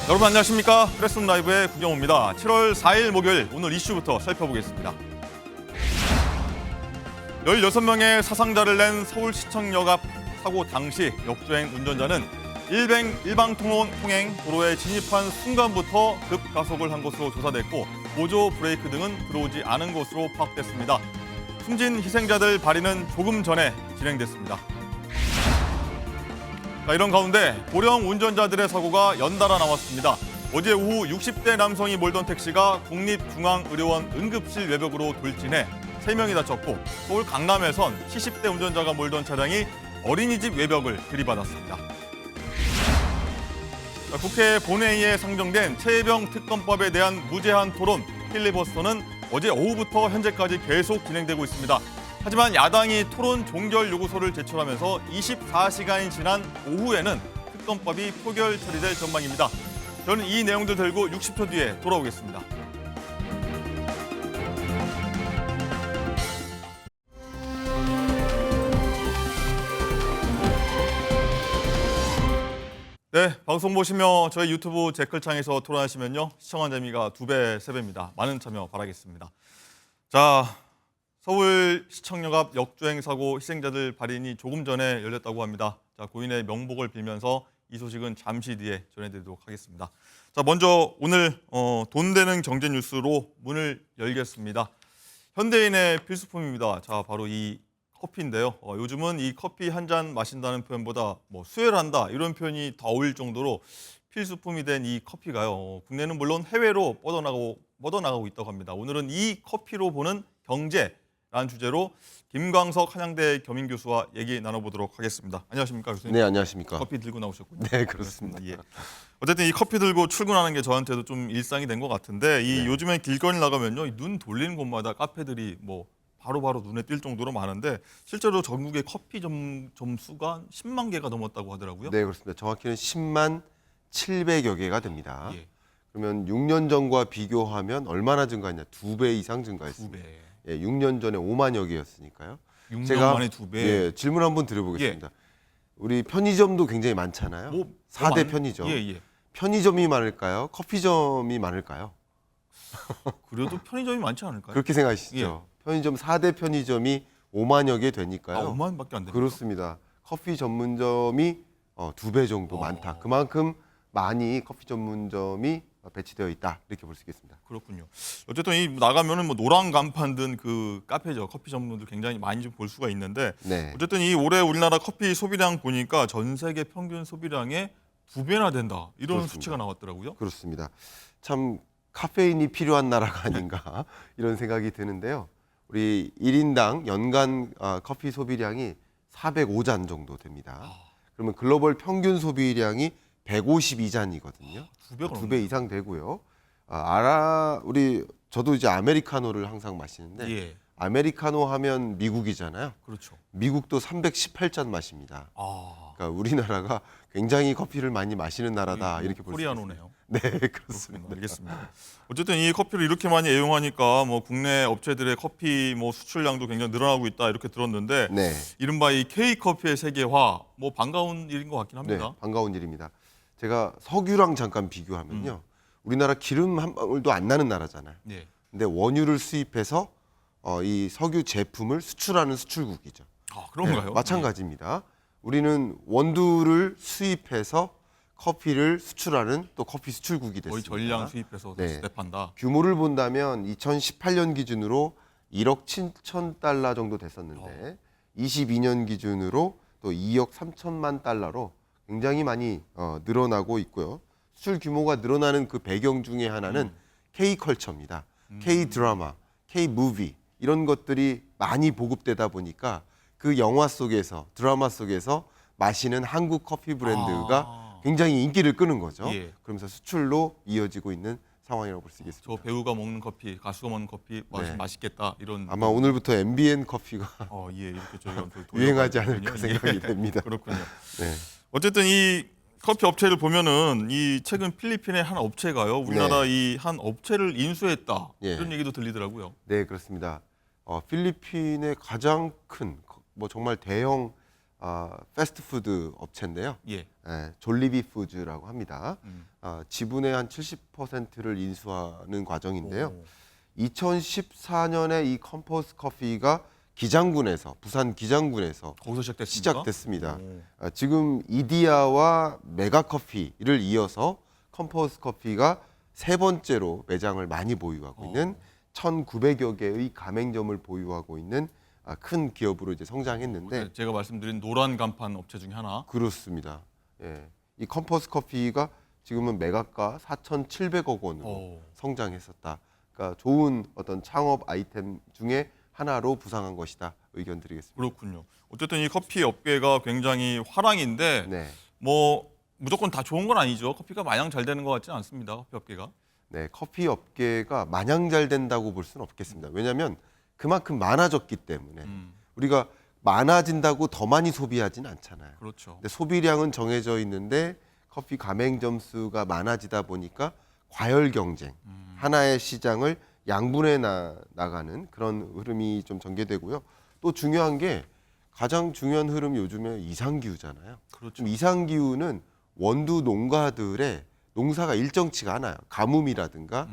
여러분 안녕하십니까? 프레스룸 라이브의 구경호입니다. 7월 4일 목요일 오늘 이슈부터 살펴보겠습니다. 16명의 사상자를 낸 서울시청역 앞 사고 당시 역주행 운전자는 일방통행 도로에 진입한 순간부터 급가속을 한 것으로 조사됐고 보조 브레이크 등은 들어오지 않은 것으로 파악됐습니다. 숨진 희생자들 발인은 조금 전에 진행됐습니다. 이런 가운데 고령 운전자들의 사고가 연달아 나왔습니다. 어제 오후 60대 남성이 몰던 택시가 국립중앙의료원 응급실 외벽으로 돌진해 3명이 다쳤고 서울 강남에선 70대 운전자가 몰던 차량이 어린이집 외벽을 들이받았습니다. 국회 본회의에 상정된 최혜병 특검법에 대한 무제한 토론 필리버스터는 어제 오후부터 현재까지 계속 진행되고 있습니다. 하지만 야당이 토론 종결 요구서를 제출하면서 24시간이 지난 오후에는 특검법이 표결 처리될 전망입니다. 저는 이 내용들 들고 60초 뒤에 돌아오겠습니다. 네, 방송 보시며 저희 유튜브 댓글창에서 토론하시면요. 시청한 재미가 2배, 3배입니다. 많은 참여 바라겠습니다. 자, 서울시청역 앞 역주행 사고 희생자들 발인이 조금 전에 열렸다고 합니다. 자, 고인의 명복을 빌면서 이 소식은 잠시 뒤에 전해드리도록 하겠습니다. 자, 먼저 오늘 돈 되는 경제 뉴스로 문을 열겠습니다. 현대인의 필수품입니다. 자, 바로 이 커피인데요. 요즘은 이 커피 한 잔 마신다는 표현보다 수혈 한다 이런 표현이 더 어울릴 정도로 필수품이 된 이 커피가요. 국내는 물론 해외로 뻗어나가고 있다고 합니다. 오늘은 이 커피로 보는 경제라는 주제로 김광석 한양대 겸임 교수와 얘기 나눠보도록 하겠습니다. 안녕하십니까 교수님? 네, 안녕하십니까? 커피 들고 나오셨군요. 네, 그렇습니다. 예. 어쨌든 이 커피 들고 출근하는 게 저한테도 좀 일상이 된 것 같은데 이 요즘에 길거리 나가면요, 눈 돌리는 곳마다 카페들이 바로바로 눈에 띌 정도로 많은데 실제로 전국의 커피 점수가 10만 개가 넘었다고 하더라고요. 네, 그렇습니다. 정확히는 10만 700여 개가 됩니다. 예. 그러면 6년 전과 비교하면 얼마나 증가했냐? 2배 이상 증가했습니다. 2배. 예, 6년 전에 5만여 개였으니까요. 6년 만에 2배. 예, 질문 한번 드려보겠습니다. 우리 편의점도 굉장히 많잖아요. 4대 편의점. 예. 편의점이 많을까요? 커피점이 많을까요? 그래도 편의점이 많지 않을까요? 그렇게 생각하시죠? 편의점 4대 편의점이 5만여 개 되니까요. 5만밖에 안 됩니까? 그렇습니다. 커피 전문점이 2배 정도 많다. 그만큼 많이 커피 전문점이 배치되어 있다. 이렇게 볼 수 있겠습니다. 그렇군요. 어쨌든 이 나가면은 노란 간판 든 그 카페죠. 커피 전문들 굉장히 많이 좀 볼 수가 있는데 네. 어쨌든 이 올해 우리나라 커피 소비량 보니까 전 세계 평균 소비량의 2배나 된다. 이런 그렇습니다. 수치가 나왔더라고요. 그렇습니다. 참 카페인이 필요한 나라가 아닌가 이런 생각이 드는데요. 우리 1인당 연간 커피 소비량이 405잔 정도 됩니다. 그러면 글로벌 평균 소비량이 152잔이거든요. 2배 이상 되고요. 저도 이제 아메리카노를 항상 마시는데 예. 아메리카노 하면 미국이잖아요. 그렇죠. 미국도 318잔 마십니다. 아, 그러니까 우리나라가 굉장히 커피를 많이 마시는 나라다 이렇게 볼 수 있습니다. 코리아노네요. 네, 그렇습니다. 알겠습니다. 어쨌든 이 커피를 이렇게 많이 애용하니까 국내 업체들의 커피 수출량도 굉장히 늘어나고 있다 이렇게 들었는데 네. 이른바 이 K커피의 세계화 반가운 일인 것 같긴 네, 합니다. 반가운 일입니다. 제가 석유랑 잠깐 비교하면요. 우리나라 기름 한 방울도 안 나는 나라잖아요. 네. 근데 원유를 수입해서 이 석유 제품을 수출하는 수출국이죠. 아, 그런가요? 네, 마찬가지입니다. 우리는 원두를 수입해서 커피를 수출하는 또 커피 수출국이 거의 됐습니다. 전량 수입해서 네. 수입한다. 규모를 본다면 2018년 기준으로 1억 7천 달러 정도 됐었는데 22년 기준으로 또 2억 3천만 달러로 굉장히 많이 늘어나고 있고요. 수출 규모가 늘어나는 그 배경 중에 하나는 K컬처입니다. K드라마, K무비 이런 것들이 많이 보급되다 보니까 그 영화 속에서 드라마 속에서 마시는 한국 커피 브랜드가 굉장히 인기를 끄는 거죠. 예. 그러면서 수출로 이어지고 있는 상황이라고 볼 수 있겠습니다. 저 배우가 먹는 커피, 가수가 먹는 커피 네. 맛있겠다 이런. 아마 오늘부터 MBN 커피가 예, 이렇게 저희가 유행하지 않을까 생각이 됩니다. 그렇군요. 네. 어쨌든 이 커피 업체를 보면은 이 최근 필리핀의 한 업체가요, 우리나라 이 한 업체를 인수했다 예. 이런 얘기도 들리더라고요. 네, 그렇습니다. 필리핀의 가장 큰 정말 대형 패스트푸드 업체인데요. 예. 졸리비 푸즈라고 합니다. 음. 지분의 한 70%를 인수하는 과정인데요. 오. 2014년에 이 컴포스 커피가 기장군에서 부산 기장군에서 거기서 시작됐습니까? 시작됐습니다. 오. 지금 이디야와 메가커피를 이어서 컴포스 커피가 세 번째로 매장을 많이 보유하고 있는 1,900여 개의 가맹점을 보유하고 있는 큰 기업으로 이제 성장했는데 제가 말씀드린 노란 간판 업체 중에 하나. 그렇습니다. 예. 이 컴포스 커피가 지금은 매각가 4,700억 원으로 오. 성장했었다. 그러니까 좋은 어떤 창업 아이템 중에 하나로 부상한 것이다. 의견 드리겠습니다. 그렇군요. 어쨌든 이 커피 업계가 굉장히 화랑인데 네. 뭐 무조건 다 좋은 건 아니죠. 커피가 마냥 잘 되는 것 같지는 않습니다. 커피 업계가. 네, 커피 업계가 마냥 잘 된다고 볼 수는 없겠습니다. 왜냐하면 그만큼 많아졌기 때문에 우리가 많아진다고 더 많이 소비하지는 않잖아요. 그렇죠. 근데 소비량은 정해져 있는데 커피 가맹점 수가 많아지다 보니까 과열 경쟁, 하나의 시장을 양분해 나가는 그런 흐름이 좀 전개되고요. 또 중요한 게 가장 중요한 흐름이 요즘에 이상기후잖아요. 그렇죠. 좀 이상기후는 원두 농가들의 농사가 일정치가 않아요. 가뭄이라든가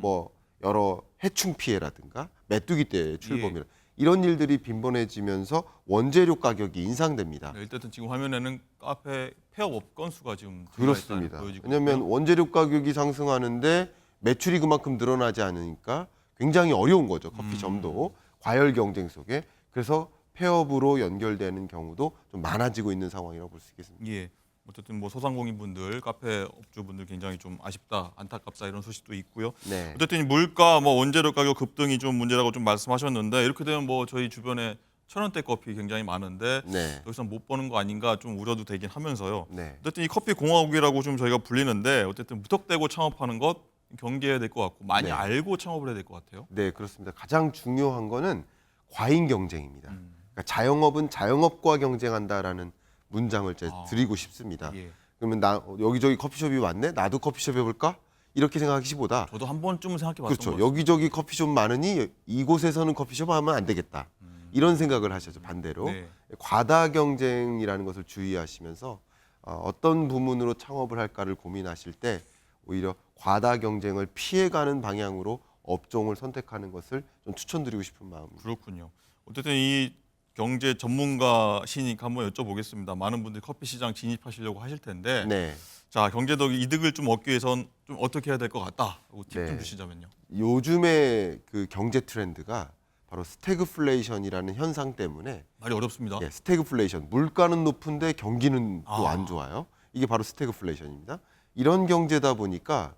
뭐 여러 해충 피해라든가 메뚜기 떼의 출범이라 이런 일들이 빈번해지면서 원재료 가격이 인상됩니다. 네, 일단 지금 화면에는 카페 폐업 건수가 지금 그렇습니다. 보여지고 왜냐하면 있고요. 원재료 가격이 상승하는데 매출이 그만큼 늘어나지 않으니까 굉장히 어려운 거죠. 커피점도 과열 경쟁 속에. 그래서 폐업으로 연결되는 경우도 좀 많아지고 있는 상황이라고 볼 수 있겠습니다. 예. 어쨌든 뭐 소상공인분들, 카페 업주분들 굉장히 좀 아쉽다, 안타깝다 이런 소식도 있고요. 네. 어쨌든 이 물가, 뭐 원재료 가격 급등이 좀 문제라고 좀 말씀하셨는데 이렇게 되면 뭐 저희 주변에 1,000원대 커피 굉장히 많은데 네. 여기서 못 버는 거 아닌가 좀 우려도 되긴 하면서요. 네. 어쨌든 이 커피 공화국이라고 좀 저희가 불리는데 어쨌든 무턱대고 창업하는 것 경계해야 될 것 같고 많이 네. 알고 창업을 해야 될 것 같아요. 네, 그렇습니다. 가장 중요한 거는 과잉 경쟁입니다. 그러니까 자영업은 자영업과 경쟁한다라는 문장을 제가 드리고 싶습니다. 예. 그러면 나 여기저기 커피숍이 많네, 나도 커피숍 해볼까? 이렇게 생각하시보다 저도 한 번쯤은 생각해봤던 그렇죠. 것 같아요. 여기저기 커피숍 많으니 이곳에서는 커피숍 하면 안 되겠다. 이런 생각을 하셔죠. 반대로 네. 과다 경쟁이라는 것을 주의하시면서 어떤 부문으로 창업을 할까를 고민하실 때 오히려 과다 경쟁을 피해가는 방향으로 업종을 선택하는 것을 좀 추천드리고 싶은 마음입니다. 그렇군요. 어쨌든 이 경제 전문가시니까 한번 여쭤보겠습니다. 많은 분들이 커피 시장 진입하시려고 하실 텐데, 네. 자 경제적 이득을 좀 얻기 위해선 좀 어떻게 해야 될 것 같다. 팁 좀 네. 주시자면요. 요즘의 그 경제 트렌드가 바로 스태그플레이션이라는 현상 때문에 말이 어렵습니다. 예, 스태그플레이션 물가는 높은데 경기는 또 아. 안 좋아요. 이게 바로 스태그플레이션입니다. 이런 경제다 보니까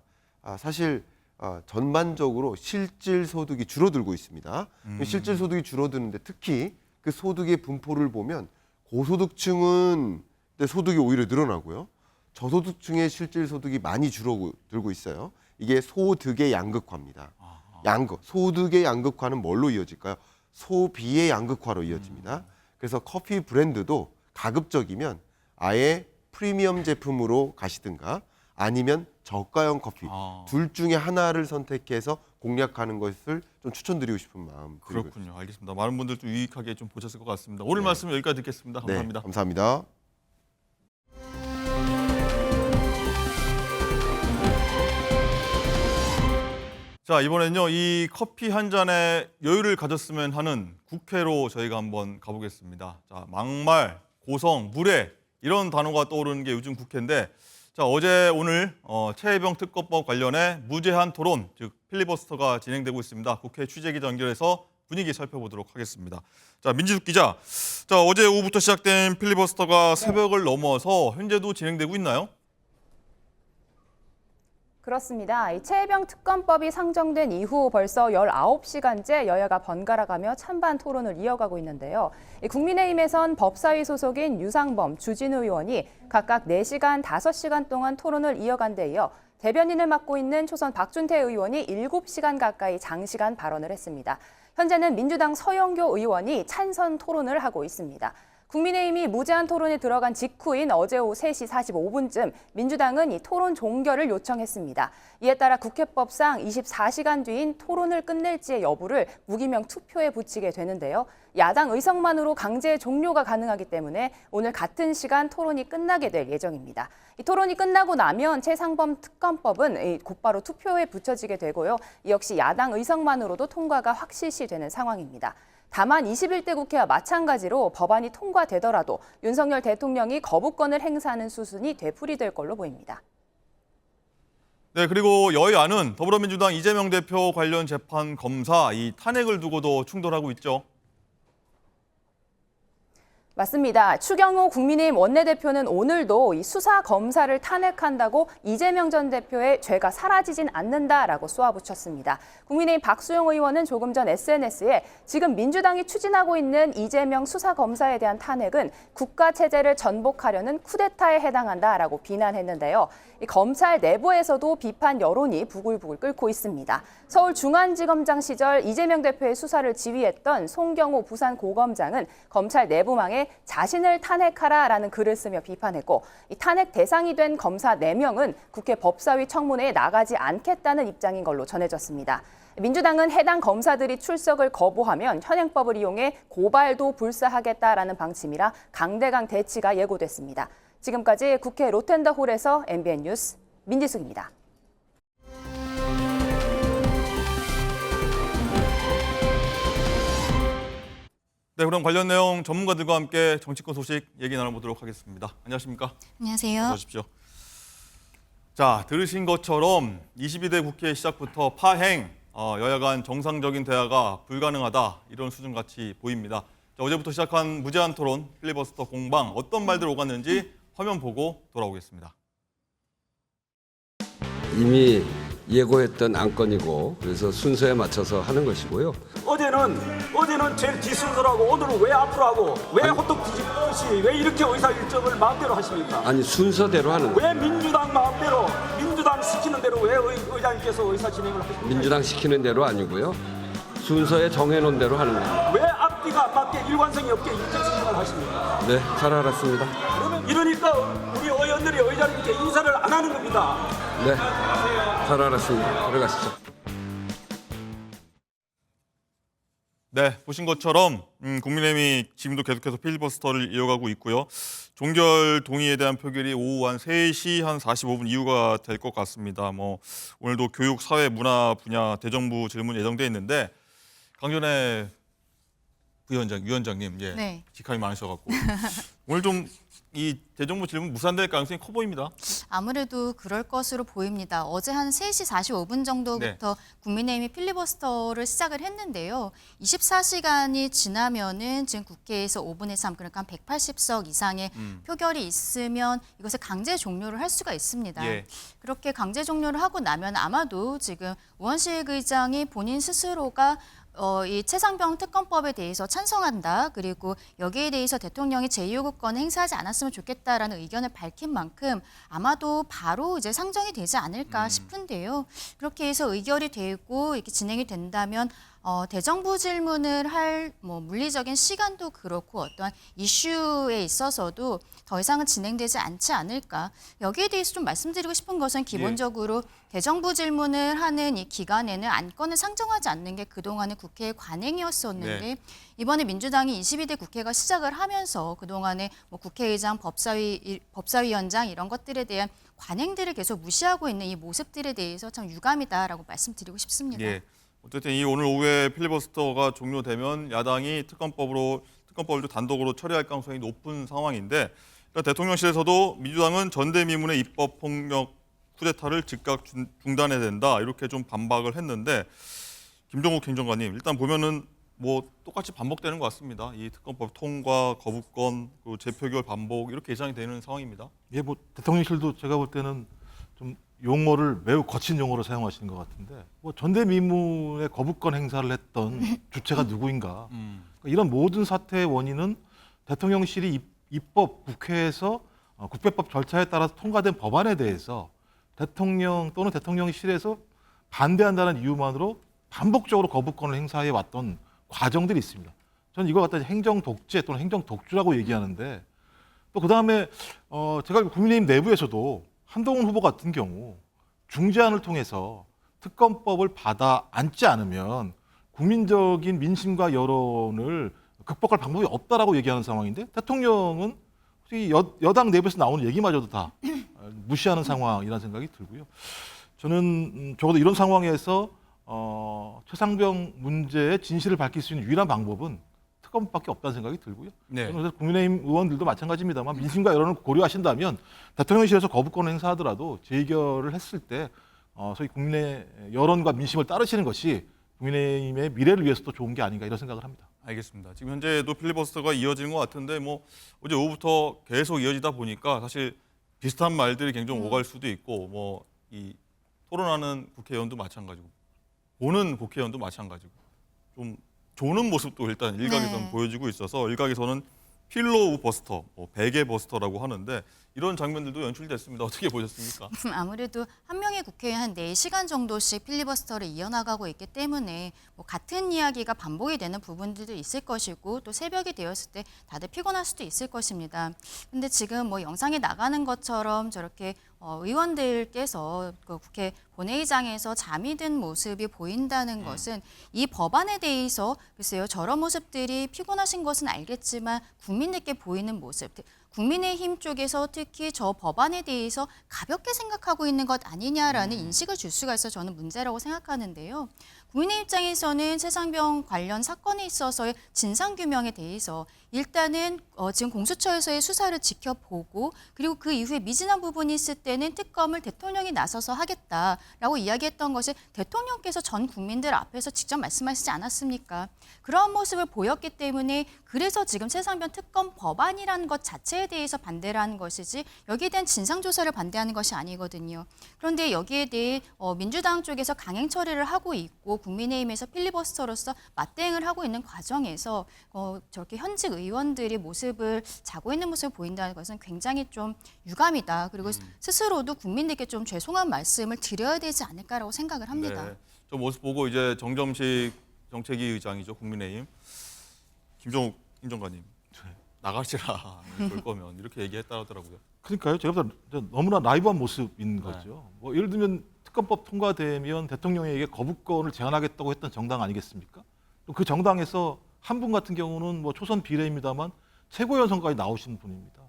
사실 전반적으로 실질 소득이 줄어들고 있습니다. 실질 소득이 줄어드는데 특히 그 소득의 분포를 보면 고소득층은 소득이 오히려 늘어나고요. 저소득층의 실질 소득이 많이 줄어들고 있어요. 이게 소득의 양극화입니다. 소득의 양극화는 뭘로 이어질까요? 소비의 양극화로 이어집니다. 그래서 커피 브랜드도 가급적이면 아예 프리미엄 제품으로 가시든가 아니면 저가형 커피 둘 중에 하나를 선택해서 공략하는 것을 좀 추천드리고 싶은 마음. 그렇군요. 알겠습니다. 많은 분들도 유익하게 좀 보셨을 것 같습니다. 오늘 말씀 여기까지 듣겠습니다. 감사합니다. 네, 감사합니다. 자 이번엔요 이 커피 한 잔에 여유를 가졌으면 하는 국회로 저희가 한번 가보겠습니다. 자 막말, 고성, 무례 이런 단어가 떠오르는 게 요즘 국회인데 자 어제 오늘 최혜병 특검법 관련해 무제한 토론 즉 필리버스터가 진행되고 있습니다. 국회 취재기자 연결해서 분위기 살펴보도록 하겠습니다. 자 민지숙 기자, 자 어제 오후부터 시작된 필리버스터가 새벽을 넘어서 현재도 진행되고 있나요? 그렇습니다. 이 최혜병 특검법이 상정된 이후 벌써 19시간째 여야가 번갈아가며 찬반 토론을 이어가고 있는데요. 국민의힘에선 법사위 소속인 유상범, 주진우 의원이 각각 4시간, 5시간 동안 토론을 이어간 데 이어 대변인을 맡고 있는 초선 박준태 의원이 7시간 가까이 장시간 발언을 했습니다. 현재는 민주당 서영교 의원이 찬선 토론을 하고 있습니다. 국민의힘이 무제한 토론에 들어간 직후인 어제 오후 3시 45분쯤 민주당은 이 토론 종결을 요청했습니다. 이에 따라 국회법상 24시간 뒤인 토론을 끝낼지의 여부를 무기명 투표에 붙이게 되는데요. 야당 의석만으로 강제 종료가 가능하기 때문에 오늘 같은 시간 토론이 끝나게 될 예정입니다. 이 토론이 끝나고 나면 최상범 특검법은 곧바로 투표에 붙여지게 되고요. 이 역시 야당 의석만으로도 통과가 확실시되는 상황입니다. 다만 21대 국회와 마찬가지로 법안이 통과되더라도 윤석열 대통령이 거부권을 행사하는 수순이 되풀이될 걸로 보입니다. 네, 그리고 여야는 더불어민주당 이재명 대표 관련 재판 검사 이 탄핵을 두고도 충돌하고 있죠. 맞습니다. 추경호 국민의힘 원내대표는 오늘도 이 수사 검사를 탄핵한다고 이재명 전 대표의 죄가 사라지진 않는다라고 쏘아붙였습니다. 국민의힘 박수영 의원은 조금 전 SNS에 지금 민주당이 추진하고 있는 이재명 수사 검사에 대한 탄핵은 국가 체제를 전복하려는 쿠데타에 해당한다라고 비난했는데요. 이 검찰 내부에서도 비판 여론이 부글부글 끓고 있습니다. 서울중앙지검장 시절 이재명 대표의 수사를 지휘했던 송경호 부산고검장은 검찰 내부망에 자신을 탄핵하라라는 글을 쓰며 비판했고 이 탄핵 대상이 된 검사 4명은 국회 법사위 청문회에 나가지 않겠다는 입장인 걸로 전해졌습니다. 민주당은 해당 검사들이 출석을 거부하면 현행법을 이용해 고발도 불사하겠다라는 방침이라 강대강 대치가 예고됐습니다. 지금까지 국회 로텐더홀에서 MBN 뉴스 민지숙입니다. 네, 그럼 관련 내용 전문가들과 함께 정치권 소식 얘기 나눠보도록 하겠습니다. 안녕하십니까? 안녕하세요. 어서 오십시오. 자, 들으신 것처럼 22대 국회 시작부터 파행, 여야 간 정상적인 대화가 불가능하다 이런 수준같이 보입니다. 자, 어제부터 시작한 무제한 토론, 필리버스터 공방 어떤 말들 오갔는지 화면 보고 돌아오겠습니다. 이미 예고했던 안건이고 그래서 순서에 맞춰서 하는 것이고요. 어제는 제일 뒷순서라고 오늘은 왜 앞으로 하고 왜 호떡 뒤집듯이 왜 이렇게 의사 일정을 마음대로 하십니까? 아니 순서대로 하는 거예요. 왜 민주당 마음대로 민주당 시키는 대로 왜 의장님께서 의사 진행을 하십니까? 민주당 시키는 대로 아니고요. 순서에 정해놓은 대로 하는 거예요. 왜 앞뒤가 안 맞게 일관성이 없게 일정 진행을 하십니까? 네, 잘 알았습니다. 그러면 이러니까 우리 의원들이 의장님께 인사를 안 하는 겁니다. 네, 잘 알았습니다. 들어가시죠. 네, 보신 것처럼 국민의힘이 지금도 계속해서 필리버스터를 이어가고 있고요. 종결 동의에 대한 표결이 오후 한 3시 한 45분 이후가 될 것 같습니다. 오늘도 교육, 사회, 문화 분야 대정부 질문 예정돼 있는데 강전의 위원장님, 네. 직함이 많으셔갖고 오늘 좀 이 대정부 질문 무산될 가능성이 커 보입니다. 아무래도 그럴 것으로 보입니다. 어제 한 3시 45분 정도부터 국민의힘이 필리버스터를 시작을 했는데요. 24시간이 지나면은 지금 국회에서 5분의 3, 그러니까 한 180석 이상의 표결이 있으면 이것을 강제 종료를 할 수가 있습니다. 예. 그렇게 강제 종료를 하고 나면 아마도 지금 우원식 의장이 본인 스스로가 이 최상병 특검법에 대해서 찬성한다. 그리고 여기에 대해서 대통령이 제2요구권을 행사하지 않았으면 좋겠다라는 의견을 밝힌 만큼 아마도 바로 이제 상정이 되지 않을까 싶은데요. 그렇게 해서 의결이 되고 이렇게 진행이 된다면 대정부 질문을 할 물리적인 시간도 그렇고 어떠한 이슈에 있어서도 더 이상은 진행되지 않지 않을까. 여기에 대해서 좀 말씀드리고 싶은 것은 기본적으로 대정부 질문을 하는 이 기간에는 안건을 상정하지 않는 게 그동안의 국회의 관행이었었는데 이번에 민주당이 22대 국회가 시작을 하면서 그동안에 국회의장, 법사위원장 이런 것들에 대한 관행들을 계속 무시하고 있는 이 모습들에 대해서 참 유감이다라고 말씀드리고 싶습니다. 예. 어쨌든 이 오늘 오후에 필리버스터가 종료되면 야당이 특검법을 단독으로 처리할 가능성이 높은 상황인데 그러니까 대통령실에서도 민주당은 전대미문의 입법 폭력 쿠데타를 즉각 중단해야 된다 이렇게 좀 반박을 했는데 김종국 행정관님 일단 보면은 똑같이 반복되는 것 같습니다. 이 특검법 통과, 거부권, 그리고 재표결 반복 이렇게 예상이 되는 상황입니다. 예, 대통령실도 제가 볼 때는 좀 용어를 매우 거친 용어로 사용하시는 것 같은데 전대미문의 거부권 행사를 했던 주체가 누구인가 이런 모든 사태의 원인은 대통령실이 입법 국회에서 국회법 절차에 따라서 통과된 법안에 대해서 대통령 또는 대통령실에서 반대한다는 이유만으로 반복적으로 거부권을 행사해 왔던 과정들이 있습니다. 저는 이걸 갖다 행정 독재 또는 행정 독주라고 얘기하는데 또 그다음에 제가 국민의힘 내부에서도 한동훈 후보 같은 경우 중재안을 통해서 특검법을 받아 안지 않으면 국민적인 민심과 여론을 극복할 방법이 없다라고 얘기하는 상황인데 대통령은 솔직히 여당 내부에서 나오는 얘기마저도 다 무시하는 상황이라는 생각이 들고요. 저는 적어도 이런 상황에서 최상병 문제의 진실을 밝힐 수 있는 유일한 방법은 특검밖에 없다는 생각이 들고요. 네. 그래서 국민의힘 의원들도 마찬가지입니다만 민심과 여론을 고려하신다면 대통령실에서 거부권을 행사하더라도 재의결을 했을 때 소위 국민의 여론과 민심을 따르시는 것이 국민의힘의 미래를 위해서도 좋은 게 아닌가 이런 생각을 합니다. 알겠습니다. 지금 현재도 필리버스터가 이어지는 것 같은데 뭐 어제 오후부터 계속 이어지다 보니까 사실 비슷한 말들이 굉장히 오갈 수도 있고 뭐 이 토론하는 국회의원도 마찬가지고 보는 국회의원도 마찬가지고 좀 조는 모습도 일단 일각에서는 네. 보여지고 있어서 일각에서는 필로우 버스터, 베개 버스터라고 하는데 이런 장면들도 연출됐습니다. 어떻게 보셨습니까? 아무래도 한 명의 국회의원 한 4시간 정도씩 필리버스터를 이어나가고 있기 때문에 뭐 같은 이야기가 반복이 되는 부분들도 있을 것이고 또 새벽이 되었을 때 다들 피곤할 수도 있을 것입니다. 근데 지금 뭐 영상에 나가는 것처럼 저렇게 의원들께서 그 국회 본회의장에서 잠이 든 모습이 보인다는 것은 이 법안에 대해서 글쎄요 저런 모습들이 피곤하신 것은 알겠지만 국민들께 보이는 모습 국민의힘 쪽에서 특히 저 법안에 대해서 가볍게 생각하고 있는 것 아니냐라는 인식을 줄 수가 있어 저는 문제라고 생각하는데요. 국민의 입장에서는 최상병 관련 사건에 있어서의 진상규명에 대해서 일단은 지금 공수처에서의 수사를 지켜보고 그리고 그 이후에 미진한 부분이 있을 때는 특검을 대통령이 나서서 하겠다라고 이야기했던 것을 대통령께서 전 국민들 앞에서 직접 말씀하시지 않았습니까? 그러한 모습을 보였기 때문에 그래서 지금 최상병 특검 법안이라는 것 자체에 대해서 반대를 하는 것이지 여기에 대한 진상조사를 반대하는 것이 아니거든요. 그런데 여기에 대해 민주당 쪽에서 강행 처리를 하고 있고 국민의힘에서 필리버스터로서 맞대응을 하고 있는 과정에서 저렇게 현직 의원들이 모습을 자고 있는 모습을 보인다는 것은 굉장히 좀 유감이다. 그리고 스스로도 국민들께 좀 죄송한 말씀을 드려야 되지 않을까라고 생각을 합니다. 네. 저 모습 보고 이제 정점식 정책위 의장이죠 국민의힘 김종욱 행정관님 나가시라 그럴 거면 이렇게 얘기했다 하더라고요. 그러니까요. 제가 볼 때 너무나 라이브한 모습인 거죠. 뭐 예를 들면 특검법 통과되면 대통령에게 거부권을 제한하겠다고 했던 정당 아니겠습니까? 또 그 정당에서 한 분 같은 경우는 뭐 초선 비례입니다만 최고위원 선거까지 나오신 분입니다.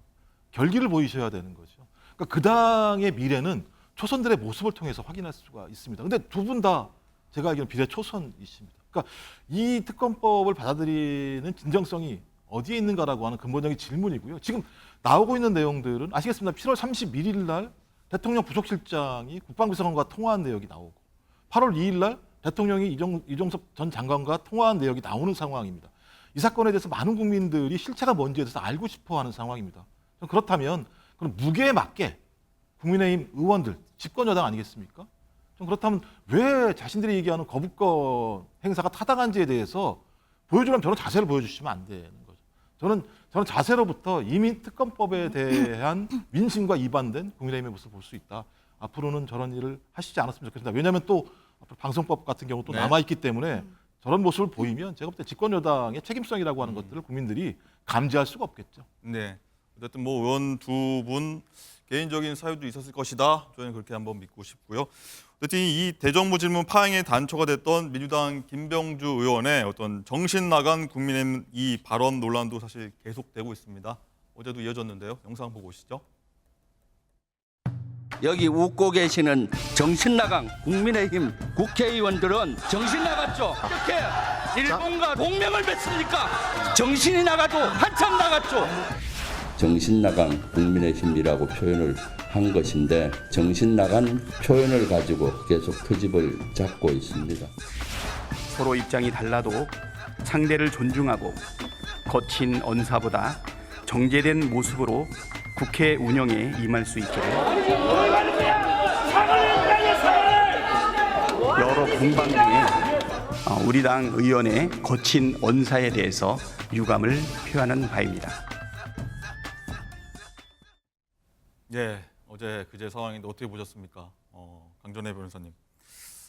결기를 보이셔야 되는 거죠. 그러니까 그 당의 미래는 초선들의 모습을 통해서 확인할 수가 있습니다. 근데 두 분 다 제가 알기로는 비례 초선이십니다. 그러니까 이 특검법을 받아들이는 진정성이 어디에 있는가라고 하는 근본적인 질문이고요. 지금 나오고 있는 내용들은 아시겠습니다. 7월 31일 날 대통령 부속실장이 국방비서관과 통화한 내역이 나오고 8월 2일 날 대통령이 이종섭 전 장관과 통화한 내역이 나오는 상황입니다. 이 사건에 대해서 많은 국민들이 실체가 뭔지에 대해서 알고 싶어하는 상황입니다. 그렇다면 그럼 무게에 맞게 국민의힘 의원들 집권 여당 아니겠습니까? 좀 그렇다면 왜 자신들이 얘기하는 거부권 행사가 타당한지에 대해서 보여주려면 저는 자세를 보여주시면 안 되는 거죠. 저는 자세로부터 이미 특검법에 대한 민심과 이반된 국민의힘의 모습을 볼 수 있다. 앞으로는 저런 일을 하시지 않았으면 좋겠습니다. 왜냐하면 또 방송법 같은 경우 또 네. 남아있기 때문에 저런 모습을 보이면 제가 볼 때 집권 여당의 책임성이라고 하는 것들을 국민들이 감지할 수가 없겠죠. 네. 어쨌든 뭐 의원 두 분 개인적인 사유도 있었을 것이다. 저는 그렇게 한번 믿고 싶고요. 어쨌든 이 대정부 질문 파행의 단초가 됐던 민주당 김병주 의원의 어떤 정신 나간 국민의힘 이 발언 논란도 사실 계속되고 있습니다. 어제도 이어졌는데요. 영상 보고 오시죠. 여기 웃고 계시는 정신나간 국민의힘 국회의원들은 정신 나갔죠? 어떻게 일본과 동맹을 맺습니까? 정신이 나가도 한참 나갔죠? 정신 나간 국민의힘이라고 표현을 한 것인데 정신 나간 표현을 가지고 계속 트집을 잡고 있습니다. 서로 입장이 달라도 상대를 존중하고 거친 언사보다 정제된 모습으로 국회 운영에 임할 수 있기를 여러 공방 중에 우리 당 의원의 거친 언사에 대해서 유감을 표하는 바입니다. 예, 어제 그제 상황인데 어떻게 보셨습니까? 강전혜 변호사님.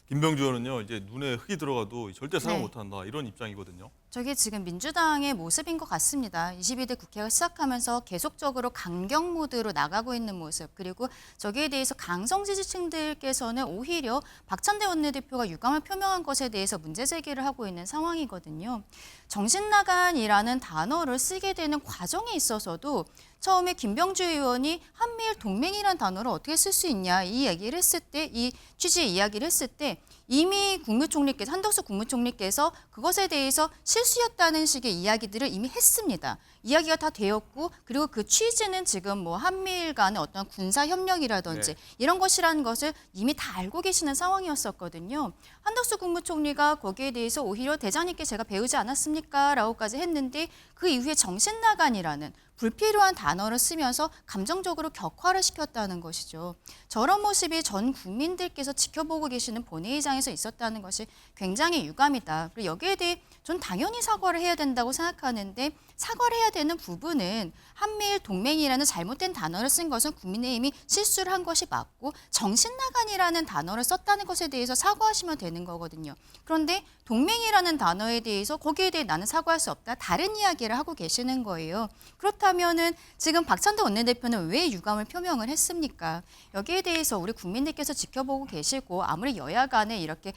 김병주 의원은요 이제 눈에 흙이 들어가도 절대 사과 네. 못한다 이런 입장이거든요. 저게 지금 민주당의 모습인 것 같습니다. 22대 국회가 시작하면서 계속적으로 강경 모드로 나가고 있는 모습, 그리고 저기에 대해서 강성 지지층들께서는 오히려 박찬대 원내대표가 유감을 표명한 것에 대해서 문제 제기를 하고 있는 상황이거든요. 정신나간이라는 단어를 쓰게 되는 과정에 있어서도 처음에 김병주 의원이 한미일 동맹이라는 단어를 어떻게 쓸 수 있냐 이 얘기를 했을 때, 이 취지의 이야기를 했을 때 이미 국무총리께서, 한덕수 국무총리께서 그것에 대해서 실수였다는 식의 이야기들을 이미 했습니다. 이야기가 다 되었고, 그리고 그 취지는 지금 뭐 한미일 간의 어떤 군사 협력이라든지 이런 것이라는 것을 이미 다 알고 계시는 상황이었었거든요. 한덕수 국무총리가 거기에 대해서 오히려 대장님께 제가 배우지 않았습니까? 라고까지 했는데 그 이후에 정신나간이라는 불필요한 단어를 쓰면서 감정적으로 격화를 시켰다는 것이죠. 저런 모습이 전 국민들께서 지켜보고 계시는 본회의장에서 있었다는 것이 굉장히 유감이다. 그리고 여기에 대해 전 당연히 사과를 해야 된다고 생각하는데, 사과를 해야 되는 부분은 한미일 동맹이라는 잘못된 단어를 쓴 것은 국민의힘이 실수를 한 것이 맞고, 정신나간이라는 단어를 썼다는 것에 대해서 사과하시면 되는 거거든요. 그런데 동맹이라는 단어에 대해서 거기에 대해 나는 사과할 수 없다, 다른 이야기를 하고 계시는 거예요. 그렇다면은 지금 박찬대 원내대표는 왜 유감을 표명을 했습니까? 여기에 대해서 우리 국민들께서 지켜보고 계시고, 아무리 여야 간에 이렇게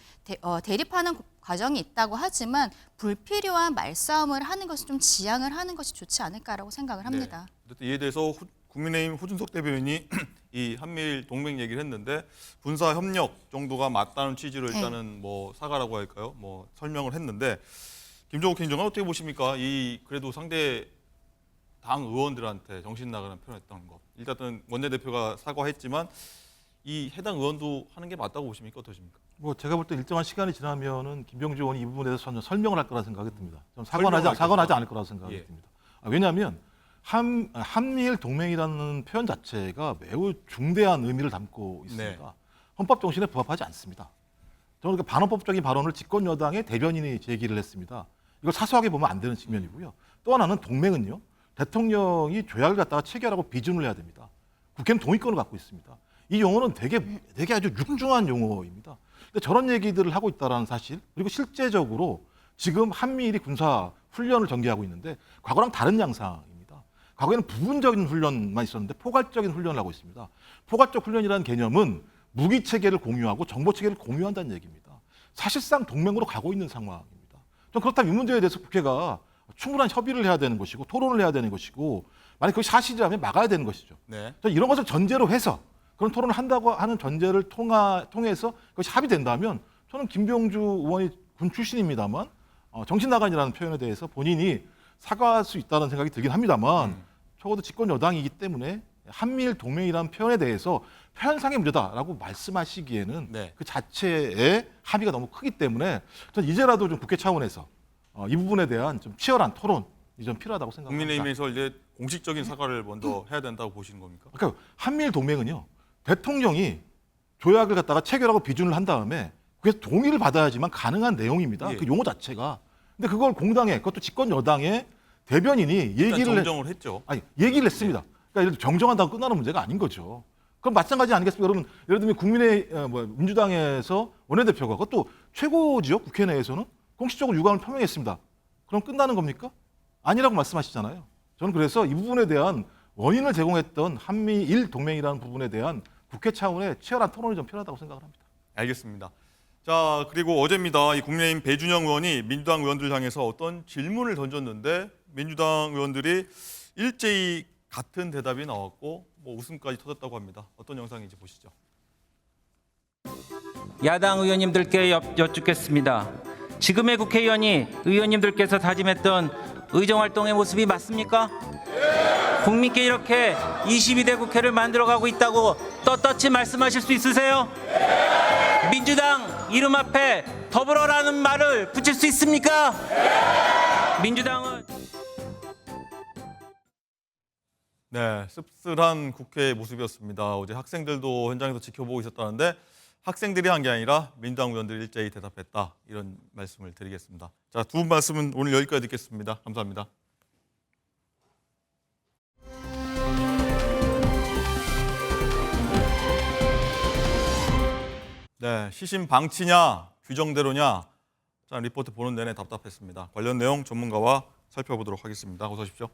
대립하는 과정이 있다고 하지만 불필요한 말싸움을 하는 것을 좀 지양을 하는 것이 좋지 않을까라고 생각을 합니다. 네. 이에 대해서 국민의힘 호준석 대변인이 이 한미일 동맹 얘기를 했는데, 군사 협력 정도가 맞다는 취지로 일단은 뭐 사과라고 할까요? 뭐 설명을 했는데, 김종욱 행정관 어떻게 보십니까? 이 그래도 상대 당 의원들한테 정신 나가는 표현했던 것. 일단은 원내대표가 사과했지만 이 해당 의원도 하는 게 맞다고 보십니까? 어떠십니까? 뭐 제가 볼 때 일정한 시간이 지나면은 김병주 의원이 이 부분에 대해서 전혀 설명을 할 거라 생각이 듭니다. 좀 사과하지 않을 거라고 생각이 듭니다. 왜냐하면 한미일 동맹이라는 표현 자체가 매우 중대한 의미를 담고 있습니다. 헌법 정신에 부합하지 않습니다. 저는 그 반헌법적인 발언을 집권 여당의 대변인이 제기를 했습니다. 이걸 사소하게 보면 안 되는 측면이고요. 또 하나는 동맹은요, 대통령이 조약을 갖다가 체결하고 비준을 해야 됩니다. 국회는 동의권을 갖고 있습니다. 이 용어는 되게 아주 육중한 용어입니다. 근데 저런 얘기들을 하고 있다는 사실, 그리고 실제적으로 지금 한미일이 군사 훈련을 전개하고 있는데 과거랑 다른 양상입니다. 과거에는 부분적인 훈련만 있었는데 포괄적인 훈련을 하고 있습니다. 포괄적 훈련이라는 개념은 무기 체계를 공유하고 정보 체계를 공유한다는 얘기입니다. 사실상 동맹으로 가고 있는 상황입니다. 좀 그렇다면 이 문제에 대해서 국회가 충분한 협의를 해야 되는 것이고, 토론을 해야 되는 것이고, 만약 그것이 사실이라면 막아야 되는 것이죠. 저는 이런 것을 전제로 해서 그런 토론을 한다고 하는 전제를 통해서 그것이 합의된다면, 저는 김병주 의원이 군 출신입니다만 정신나간이라는 표현에 대해서 본인이 사과할 수 있다는 생각이 들긴 합니다만, 적어도 집권 여당이기 때문에 한미일 동맹이라는 표현에 대해서 표현상의 문제다라고 말씀하시기에는 그 자체의 함의가 너무 크기 때문에 저는 이제라도 좀 국회 차원에서 이 부분에 대한 좀 치열한 토론이 좀 필요하다고 생각합니다. 국민의힘에서 이제 공식적인 사과를 먼저 해야 된다고 보시는 겁니까? 그러니까 한미일 동맹은요, 대통령이 조약을 갖다가 체결하고 비준을 한 다음에 그래서 동의를 받아야지만 가능한 내용입니다. 그 용어 자체가. 근데 그걸 공당의, 그것도 집권 여당의 대변인이 정정을 했죠. 얘기를 했습니다. 그러니까 예를 들어 정정한다고 끝나는 문제가 아닌 거죠. 그럼 마찬가지 아니겠습니까? 여러분, 예를 들면 민주당에서 원내대표가, 그것도 최고지요, 국회 내에서는 공식적으로 유감을 표명했습니다. 그럼 끝나는 겁니까? 아니라고 말씀하시잖아요. 저는 그래서 이 부분에 대한 원인을 제공했던 한미일 동맹이라는 부분에 대한 국회 차원의 치열한 토론이 좀 필요하다고 생각을 합니다. 알겠습니다. 자, 그리고 어제입니다. 이 국민의힘 배준영 의원이 민주당 의원들 향해서 어떤 질문을 던졌는데, 민주당 의원들이 일제히 같은 대답이 나왔고 뭐 웃음까지 터졌다고 합니다. 어떤 영상인지 보시죠. 야당 의원님들께 여쭙겠습니다. 지금의 국회의원이 의원님들께서 다짐했던 의정활동의 모습이 맞습니까? 국민께 이렇게 22대 국회를 만들어가고 있다고 떳떳이 말씀하실 수 있으세요? 민주당 이름 앞에 더불어라는 말을 붙일 수 있습니까? 민주당은 씁쓸한 국회의 모습이었습니다. 어제 학생들도 현장에서 지켜보고 있었다는데 학생들이 한 게 아니라 민주당 의원들이 일제히 대답했다, 이런 말씀을 드리겠습니다. 자, 두 분 말씀은 오늘 여기까지 듣겠습니다. 감사합니다. 시신 방치냐 규정대로냐. 자, 리포트 보는 내내 답답했습니다. 관련 내용 전문가와 살펴보도록 하겠습니다. 어서 오십시오.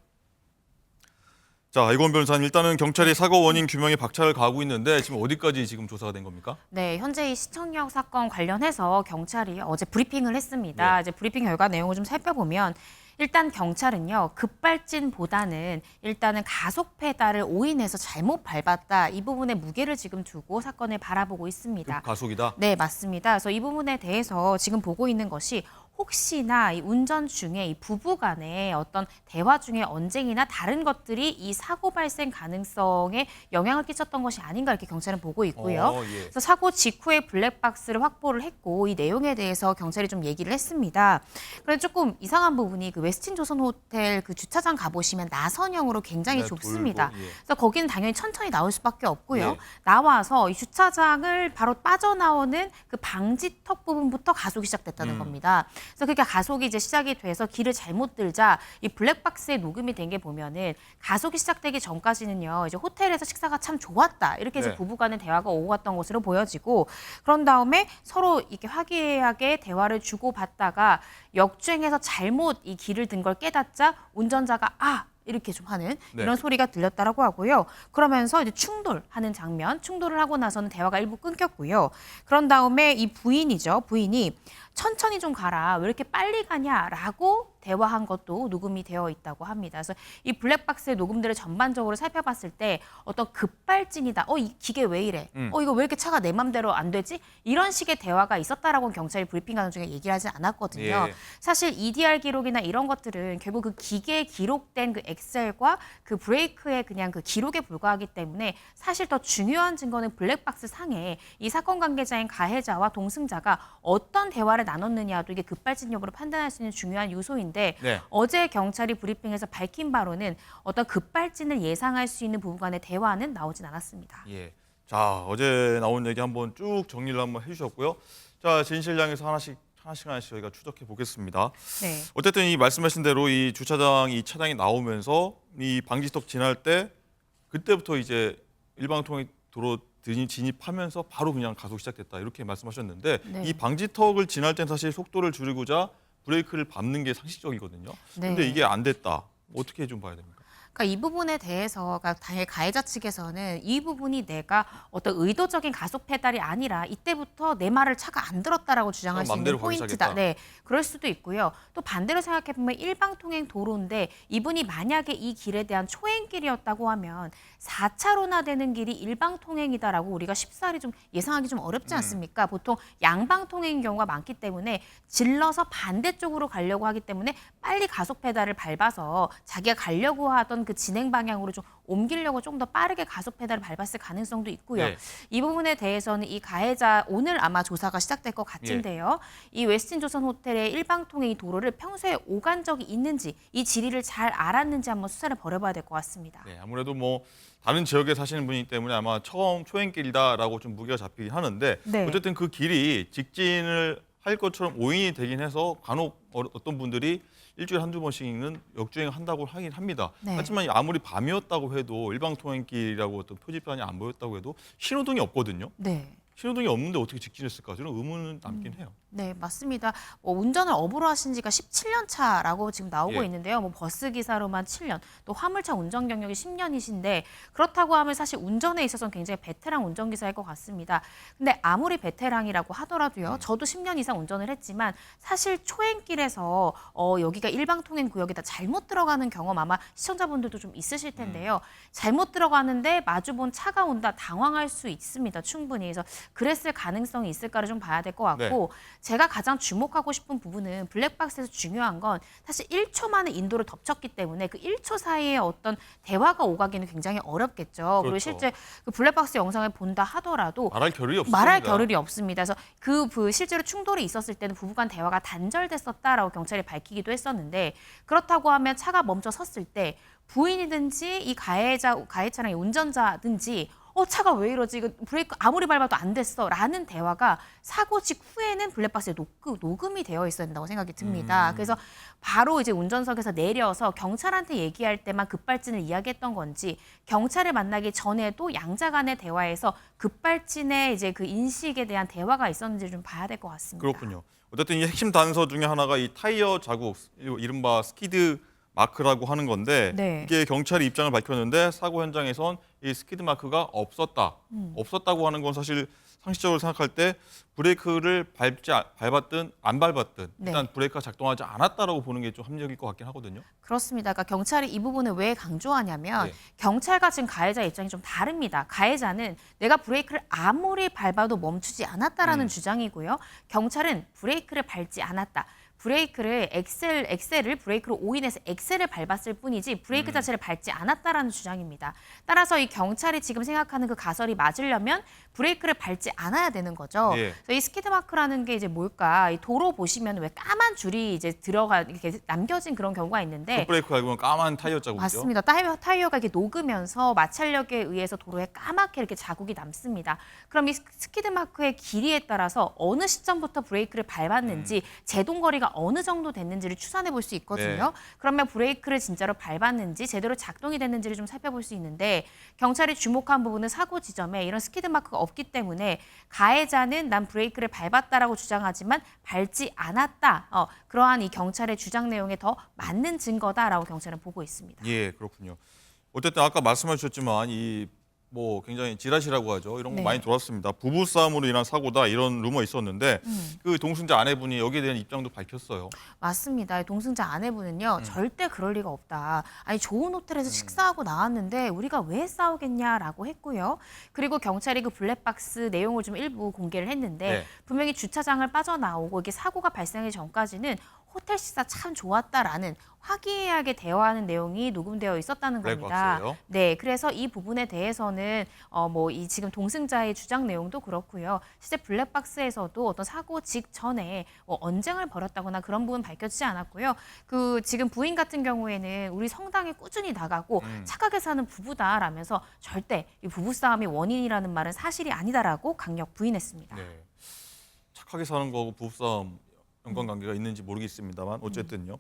자, 이건 변호사님, 일단은 경찰이 사고 원인 규명에 박차를 가하고 있는데 지금 어디까지 지금 조사가 된 겁니까? 네, 현재 이 시청역 사건 관련해서 경찰이 어제 브리핑을 했습니다. 네. 이제 브리핑 결과 내용을 좀 살펴보면 일단 경찰은요, 급발진보다는 일단은 가속 페달을 오인해서 잘못 밟았다. 이 부분에 무게를 지금 두고 사건을 바라보고 있습니다. 가속이다? 네, 맞습니다. 그래서 이 부분에 대해서 지금 보고 있는 것이 혹시나 이 운전 중에 이 부부 간의 어떤 대화 중에 언쟁이나 다른 것들이 이 사고 발생 가능성에 영향을 끼쳤던 것이 아닌가 이렇게 경찰은 보고 있고요. 예. 그래서 사고 직후에 블랙박스를 확보를 했고 이 내용에 대해서 경찰이 좀 얘기를 했습니다. 그런데 조금 이상한 부분이 그 웨스틴 조선 호텔 그 주차장 가보시면 나선형으로 굉장히 네, 좁습니다. 돌고, 예. 그래서 거기는 당연히 천천히 나올 수밖에 없고요. 네. 나와서 이 주차장을 바로 빠져나오는 그 방지턱 부분부터 가속이 시작됐다는 겁니다. 그래서 그게 가속이 이제 시작이 돼서 길을 잘못 들자 이 블랙박스에 녹음이 된 게 보면은 가속이 시작되기 전까지는요, 이제 호텔에서 식사가 참 좋았다. 이렇게 이제 네. 부부간의 대화가 오고 갔던 것으로 보여지고 그런 다음에 서로 이렇게 화기애애하게 대화를 주고받다가 역주행해서 잘못 이 길을 든 걸 깨닫자 운전자가 이렇게 좀 하는 네. 이런 소리가 들렸다라고 하고요. 그러면서 이제 충돌하는 장면, 충돌을 하고 나서는 대화가 일부 끊겼고요. 그런 다음에 이 부인이 천천히 좀 가라, 왜 이렇게 빨리 가냐라고 대화한 것도 녹음이 되어 있다고 합니다. 그래서 이 블랙박스의 녹음들을 전반적으로 살펴봤을 때 어떤 급발진이다. 이 기계 왜 이래? 이거 왜 이렇게 차가 내 맘대로 안 되지? 이런 식의 대화가 있었다라고 경찰이 브리핑하는 중에 얘기를 하지 않았거든요. 예. 사실 EDR 기록이나 이런 것들은 결국 그 기계에 기록된 그 엑셀과 그 브레이크의 그냥 그 기록에 불과하기 때문에 사실 더 중요한 증거는 블랙박스 상에 이 사건 관계자인 가해자와 동승자가 어떤 대화를 나눴느냐도 이게 급발진 여부를 판단할 수 있는 중요한 요소인데 네. 어제 경찰이 브리핑에서 밝힌 바로는 어떤 급발진을 예상할 수 있는 부부 간의 대화는 나오진 않았습니다. 예. 자, 어제 나온 얘기 한번 쭉 정리를 한번 해주셨고요. 자, 진실량에서 하나씩 저희가 추적해 보겠습니다. 네. 어쨌든 이 말씀하신 대로 이 주차장 이 차량이 나오면서 이 방지턱 지날 때 그때부터 이제 일방통행 도로 진입하면서 바로 그냥 가속 시작됐다 이렇게 말씀하셨는데 네. 이 방지턱을 지날 땐 사실 속도를 줄이고자 브레이크를 밟는 게 상식적이거든요. 네. 근데 이게 안 됐다. 어떻게 좀 봐야 됩니까? 그러니까 이 부분에 대해서 당연히 가해자 측에서는 이 부분이 내가 어떤 의도적인 가속 페달이 아니라 이때부터 내 말을 차가 안 들었다라고 주장할 수 있는 맘대로 가기 포인트다. 시작했다. 네, 그럴 수도 있고요. 또 반대로 생각해 보면 일방통행 도로인데 이분이 만약에 이 길에 대한 초행길이었다고 하면 4차로나 되는 길이 일방통행이다라고 우리가 쉽사리 좀 예상하기 좀 어렵지 않습니까? 보통 양방통행인 경우가 많기 때문에 질러서 반대쪽으로 가려고 하기 때문에 빨리 가속 페달을 밟아서 자기가 가려고 하던 그 진행 방향으로 좀 옮기려고 좀 더 빠르게 가속 페달을 밟았을 가능성도 있고요. 네. 이 부분에 대해서는 이 가해자 오늘 아마 조사가 시작될 것 같은데요. 이 웨스틴 조선 호텔의 일방통행 이 도로를 평소에 오간 적이 있는지 이 지리를 잘 알았는지 한번 수사를 벌여봐야 될 것 같습니다. 네, 아무래도 뭐 다른 지역에 사시는 분이기 때문에 아마 처음 초행길이다라고 좀 무게가 잡히긴 하는데 네. 어쨌든 그 길이 직진을 할 것처럼 오인이 되긴 해서 간혹 어떤 분들이 일주일에 한두 번씩은 역주행을 한다고 하긴 합니다. 네. 하지만 아무리 밤이었다고 해도 일방통행길이라고 어떤 표지판이 안 보였다고 해도 신호등이 없거든요. 네. 신호등이 없는데 어떻게 직진했을까? 저는 의문은 남긴 해요. 네, 맞습니다. 운전을 업으로 하신 지가 17년 차라고 지금 나오고 예. 있는데요. 버스 기사로만 7년, 또 화물차 운전 경력이 10년이신데 그렇다고 하면 사실 운전에 있어서는 굉장히 베테랑 운전기사일 것 같습니다. 근데 아무리 베테랑이라고 하더라도요. 저도 10년 이상 운전을 했지만 사실 초행길에서 여기가 일방통행 구역이다 잘못 들어가는 경험 아마 시청자분들도 좀 있으실 텐데요. 잘못 들어가는데 마주본 차가 온다 당황할 수 있습니다. 충분히. 그래서 그랬을 가능성이 있을까를 좀 봐야 될 것 같고 제가 가장 주목하고 싶은 부분은 블랙박스에서 중요한 건 사실 1초 만에 인도를 덮쳤기 때문에 그 1초 사이에 어떤 대화가 오가기는 굉장히 어렵겠죠. 그리고 그렇죠. 실제 그 블랙박스 영상을 본다 하더라도 말할 겨를이 없습니다. 말할 겨를이 없습니다. 그래서 그 실제로 충돌이 있었을 때는 부부간 대화가 단절됐었다라고 경찰이 밝히기도 했었는데 그렇다고 하면 차가 멈춰 섰을 때 부인이든지 이 가해차량의 운전자든지 차가 왜 이러지? 이거 브레이크 아무리 밟아도 안 됐어. 라는 대화가 사고 직후에는 블랙박스에 녹음이 되어 있어야 된다고 생각이 듭니다. 그래서 바로 이제 운전석에서 내려서 경찰한테 얘기할 때만 급발진을 이야기했던 건지 경찰을 만나기 전에도 양자 간의 대화에서 급발진의 이제 그 인식에 대한 대화가 있었는지 좀 봐야 될 것 같습니다. 그렇군요. 어쨌든 이 핵심 단서 중에 하나가 이 타이어 자국, 이른바 스키드 마크라고 하는 건데 네. 이게 경찰이 입장을 밝혔는데 사고 현장에선 이 스키드 마크가 없었다. 없었다고 하는 건 사실 상식적으로 생각할 때 브레이크를 밟았든 안 밟았든 일단 네. 브레이크가 작동하지 않았다라고 보는 게 좀 합리적일 것 같긴 하거든요. 그렇습니다. 그러니까 경찰이 이 부분을 왜 강조하냐면 네. 경찰과 지금 가해자 입장이 좀 다릅니다. 가해자는 내가 브레이크를 아무리 밟아도 멈추지 않았다라는 주장이고요. 경찰은 브레이크를 밟지 않았다. 브레이크를 엑셀을 브레이크로 오인해서 엑셀을 밟았을 뿐이지 브레이크 자체를 밟지 않았다라는 주장입니다. 따라서 이 경찰이 지금 생각하는 그 가설이 맞으려면 브레이크를 밟지 않아야 되는 거죠. 예. 그래서 이 스키드 마크라는 게 이제 뭘까? 이 도로 보시면 왜 까만 줄이 이제 이렇게 남겨진 그런 경우가 있는데 풋브레이크 알고 보면 까만 타이어 자국이죠. 맞습니다. 타이어가 이렇게 녹으면서 마찰력에 의해서 도로에 까맣게 이렇게 자국이 남습니다. 그럼 이 스키드 마크의 길이에 따라서 어느 시점부터 브레이크를 밟았는지 제동거리가 어느 정도 됐는지를 추산해 볼 수 있거든요. 네. 그러면 브레이크를 진짜로 밟았는지 제대로 작동이 됐는지를 좀 살펴볼 수 있는데 경찰이 주목한 부분은 사고 지점에 이런 스키드 마크가 없기 때문에 가해자는 난 브레이크를 밟았다라고 주장하지만 밟지 않았다. 그러한 이 경찰의 주장 내용에 더 맞는 증거다라고 경찰은 보고 있습니다. 예, 그렇군요. 어쨌든 아까 말씀해 주셨지만 이 뭐 굉장히 지라시라고 하죠. 이런 거 네. 많이 돌았습니다. 부부 싸움으로 인한 사고다 이런 루머 있었는데 그 동승자 아내분이 여기에 대한 입장도 밝혔어요. 맞습니다. 동승자 아내분은요. 절대 그럴 리가 없다. 아니 좋은 호텔에서 식사하고 나왔는데 우리가 왜 싸우겠냐라고 했고요. 그리고 경찰이 그 블랙박스 내용을 좀 일부 공개를 했는데 네. 분명히 주차장을 빠져나오고 이게 사고가 발생하기 전까지는 호텔 식사 참 좋았다라는 화기애애하게 대화하는 내용이 녹음되어 있었다는 겁니다. 블랙박스예요? 네, 그래서 이 부분에 대해서는 뭐 이 지금 동승자의 주장 내용도 그렇고요. 실제 블랙박스에서도 어떤 사고 직전에 뭐 언쟁을 벌였다거나 그런 부분 밝혀지지 않았고요. 그 지금 부인 같은 경우에는 우리 성당에 꾸준히 나가고 착하게 사는 부부다라면서 절대 이 부부 싸움이 원인이라는 말은 사실이 아니다라고 강력 부인했습니다. 네. 착하게 사는 거하고 부부싸움 연관관계가 있는지 모르겠습니다만 어쨌든요.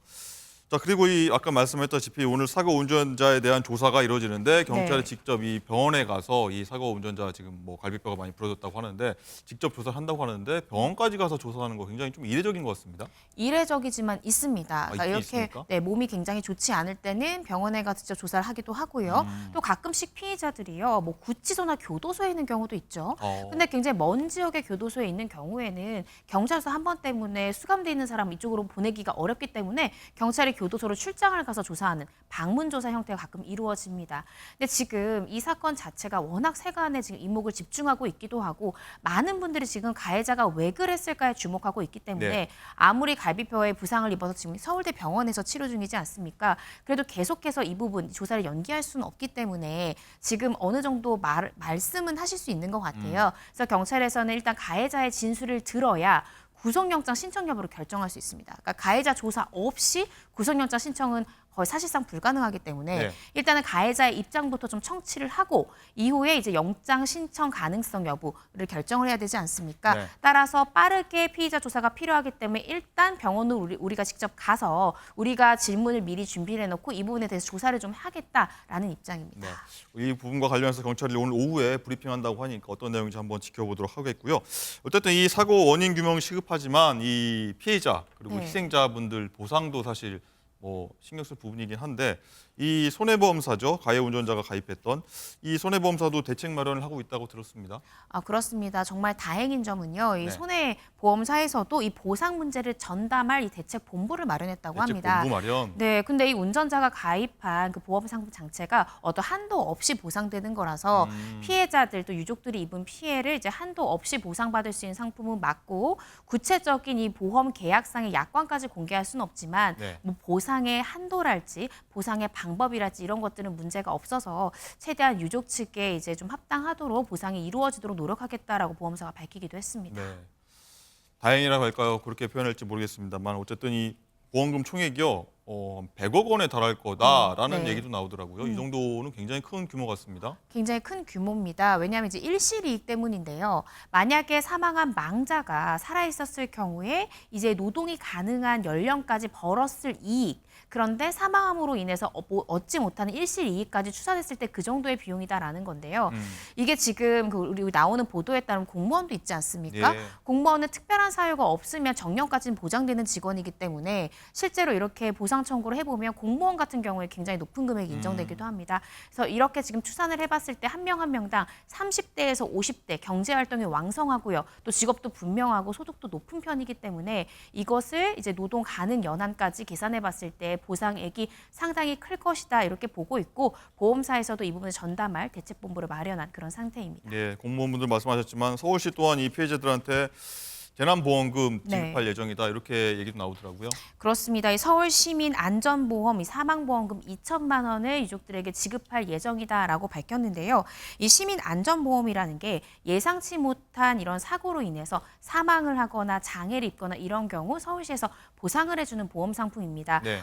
자, 그리고 이 아까 말씀했다시피 오늘 사고 운전자에 대한 조사가 이루어지는데 경찰이 네. 직접 이 병원에 가서 이 사고 운전자 지금 뭐 갈비뼈가 많이 부러졌다고 하는데 직접 조사를 한다고 하는데 병원까지 가서 조사하는 거 굉장히 좀 이례적인 것 같습니다. 이례적이지만 있습니다. 그러니까 있긴 이렇게 있습니까? 네, 몸이 굉장히 좋지 않을 때는 병원에 가서 직접 조사를 하기도 하고요. 또 가끔씩 피해자들이요, 뭐 구치소나 교도소에 있는 경우도 있죠. 근데 굉장히 먼 지역의 교도소에 있는 경우에는 경찰서 한 번 때문에 수감돼 있는 사람 이쪽으로 보내기가 어렵기 때문에 경찰이 교도소로 출장을 가서 조사하는 방문 조사 형태가 가끔 이루어집니다. 근데 지금 이 사건 자체가 워낙 세간에 지금 이목을 집중하고 있기도 하고 많은 분들이 지금 가해자가 왜 그랬을까에 주목하고 있기 때문에 네. 아무리 갈비뼈에 부상을 입어서 지금 서울대 병원에서 치료 중이지 않습니까? 그래도 계속해서 이 부분 조사를 연기할 수는 없기 때문에 지금 어느 정도 말씀은 하실 수 있는 것 같아요. 그래서 경찰에서는 일단 가해자의 진술을 들어야 구속영장 신청 여부를 결정할 수 있습니다. 그러니까 가해자 조사 없이 구속영장 신청은 거의 사실상 불가능하기 때문에 네. 일단은 가해자의 입장부터 좀 청취를 하고 이후에 이제 영장 신청 가능성 여부를 결정을 해야 되지 않습니까? 네. 따라서 빠르게 피의자 조사가 필요하기 때문에 일단 병원으로 우리가 직접 가서 우리가 질문을 미리 준비를 해놓고 이 부분에 대해서 조사를 좀 하겠다라는 입장입니다. 네. 이 부분과 관련해서 경찰이 오늘 오후에 브리핑한다고 하니까 어떤 내용인지 한번 지켜보도록 하겠고요. 어쨌든 이 사고 원인 규명 시급하지만 이 피해자 그리고 네. 희생자분들 보상도 사실 뭐 신경 쓸 부분이긴 한데 이 손해보험사죠. 가해 운전자가 가입했던 이 손해보험사도 대책 마련을 하고 있다고 들었습니다. 아, 그렇습니다. 정말 다행인 점은요. 이 네. 손해보험사에서도 이 보상 문제를 전담할 이 대책 본부를 마련했다고 합니다. 대책 본부 마련. 네, 근데 이 운전자가 가입한 그 보험 상품 장치가 어떤 한도 없이 보상되는 거라서 피해자들 또 유족들이 입은 피해를 이제 한도 없이 보상받을 수 있는 상품은 맞고 구체적인 이 보험 계약상의 약관까지 공개할 수는 없지만 네. 뭐 보상의 한도랄지 보상의 방법이랄지 이런 것들은 문제가 없어서 최대한 유족 측에 이제 좀 합당하도록 보상이 이루어지도록 노력하겠다라고 보험사가 밝히기도 했습니다. 네. 다행이라고 할까요? 그렇게 표현할지 모르겠습니다만 어쨌든 이 보험금 총액이요. 100억 원에 달할 거다라는 네. 얘기도 나오더라고요. 이 정도는 굉장히 큰 규모 같습니다. 굉장히 큰 규모입니다. 왜냐하면 이제 일시이익 때문인데요. 만약에 사망한 망자가 살아있었을 경우에 이제 노동이 가능한 연령까지 벌었을 이익, 그런데 사망함으로 인해서 얻지 못하는 일시이익까지 추산했을 때 그 정도의 비용이다라는 건데요. 이게 지금 우리 나오는 보도에 따르면 공무원도 있지 않습니까? 예. 공무원은 특별한 사유가 없으면 정년까지는 보장되는 직원이기 때문에 실제로 이렇게 보상 청구를 해보면 공무원 같은 경우에 굉장히 높은 금액이 인정되기도 합니다. 그래서 이렇게 지금 추산을 해봤을 때 한 명 한 명당 30대에서 50대 경제활동이 왕성하고요. 또 직업도 분명하고 소득도 높은 편이기 때문에 이것을 이제 노동 가능 연한까지 계산해봤을 때 보상액이 상당히 클 것이다 이렇게 보고 있고 보험사에서도 이 부분을 전담할 대책본부를 마련한 그런 상태입니다. 예, 공무원분들 말씀하셨지만 서울시 또한 이 피해자들한테 재난보험금 지급할 예정이다 이렇게 얘기도 나오더라고요. 그렇습니다. 이 서울시민안전보험, 이 사망보험금 2천만 원을 유족들에게 지급할 예정이다라고 밝혔는데요. 이 시민안전보험이라는 게 예상치 못한 이런 사고로 인해서 사망을 하거나 장애를 입거나 이런 경우 서울시에서 보상을 해주는 보험 상품입니다. 네.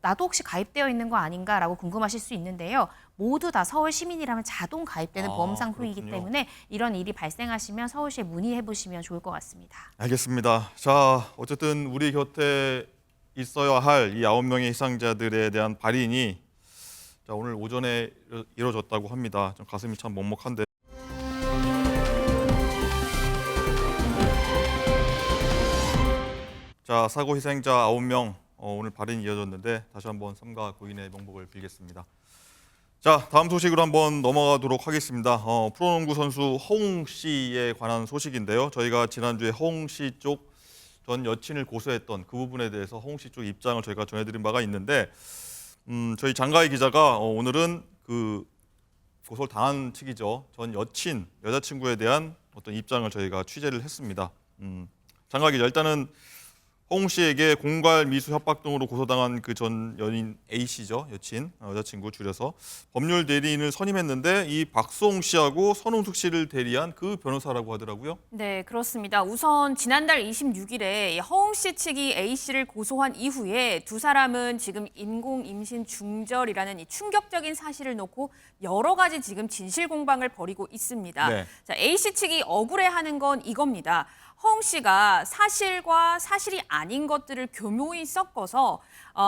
나도 혹시 가입되어 있는 거 아닌가라고 궁금하실 수 있는데요. 모두 다 서울 시민이라면 자동 가입되는 보험 상품이기 그렇군요. 때문에 이런 일이 발생하시면 서울시에 문의해 보시면 좋을 것 같습니다. 알겠습니다. 자, 어쨌든 우리 곁에 있어야 할 이 9명의 희생자들에 대한 발인이 자, 오늘 오전에 이루어졌다고 합니다. 좀 가슴이 참 먹먹한데. 자, 사고 희생자 9명 오늘 발인이 이어졌는데 다시 한번 삼가 고인의 명복을 빌겠습니다. 자, 다음 소식으로 한번 넘어가도록 하겠습니다. 프로농구 선수 허웅 씨에 관한 소식인데요. 저희가 지난주에 허웅 씨 쪽 전 여친을 고소했던 그 부분에 대해서 허웅 씨 쪽 입장을 저희가 전해드린 바가 있는데 저희 장가희 기자가 오늘은 그 고소를 당한 측이죠. 전 여자친구에 대한 어떤 입장을 저희가 취재를 했습니다. 장가희 기자, 일단은 허웅 씨에게 공갈 미수 협박 등으로 고소당한 그 전 연인 A 씨죠, 여자친구 줄여서 법률 대리인을 선임했는데 이 박수홍 씨하고 선웅숙 씨를 대리한 그 변호사라고 하더라고요. 네, 그렇습니다. 우선 지난달 26일에 허웅 씨 측이 A 씨를 고소한 이후에 두 사람은 지금 인공 임신 중절이라는 이 충격적인 사실을 놓고 여러 가지 지금 진실 공방을 벌이고 있습니다. 네. 자, A 씨 측이 억울해하는 건 이겁니다. 허웅 씨가 사실과 사실이 아닌 것들을 교묘히 섞어서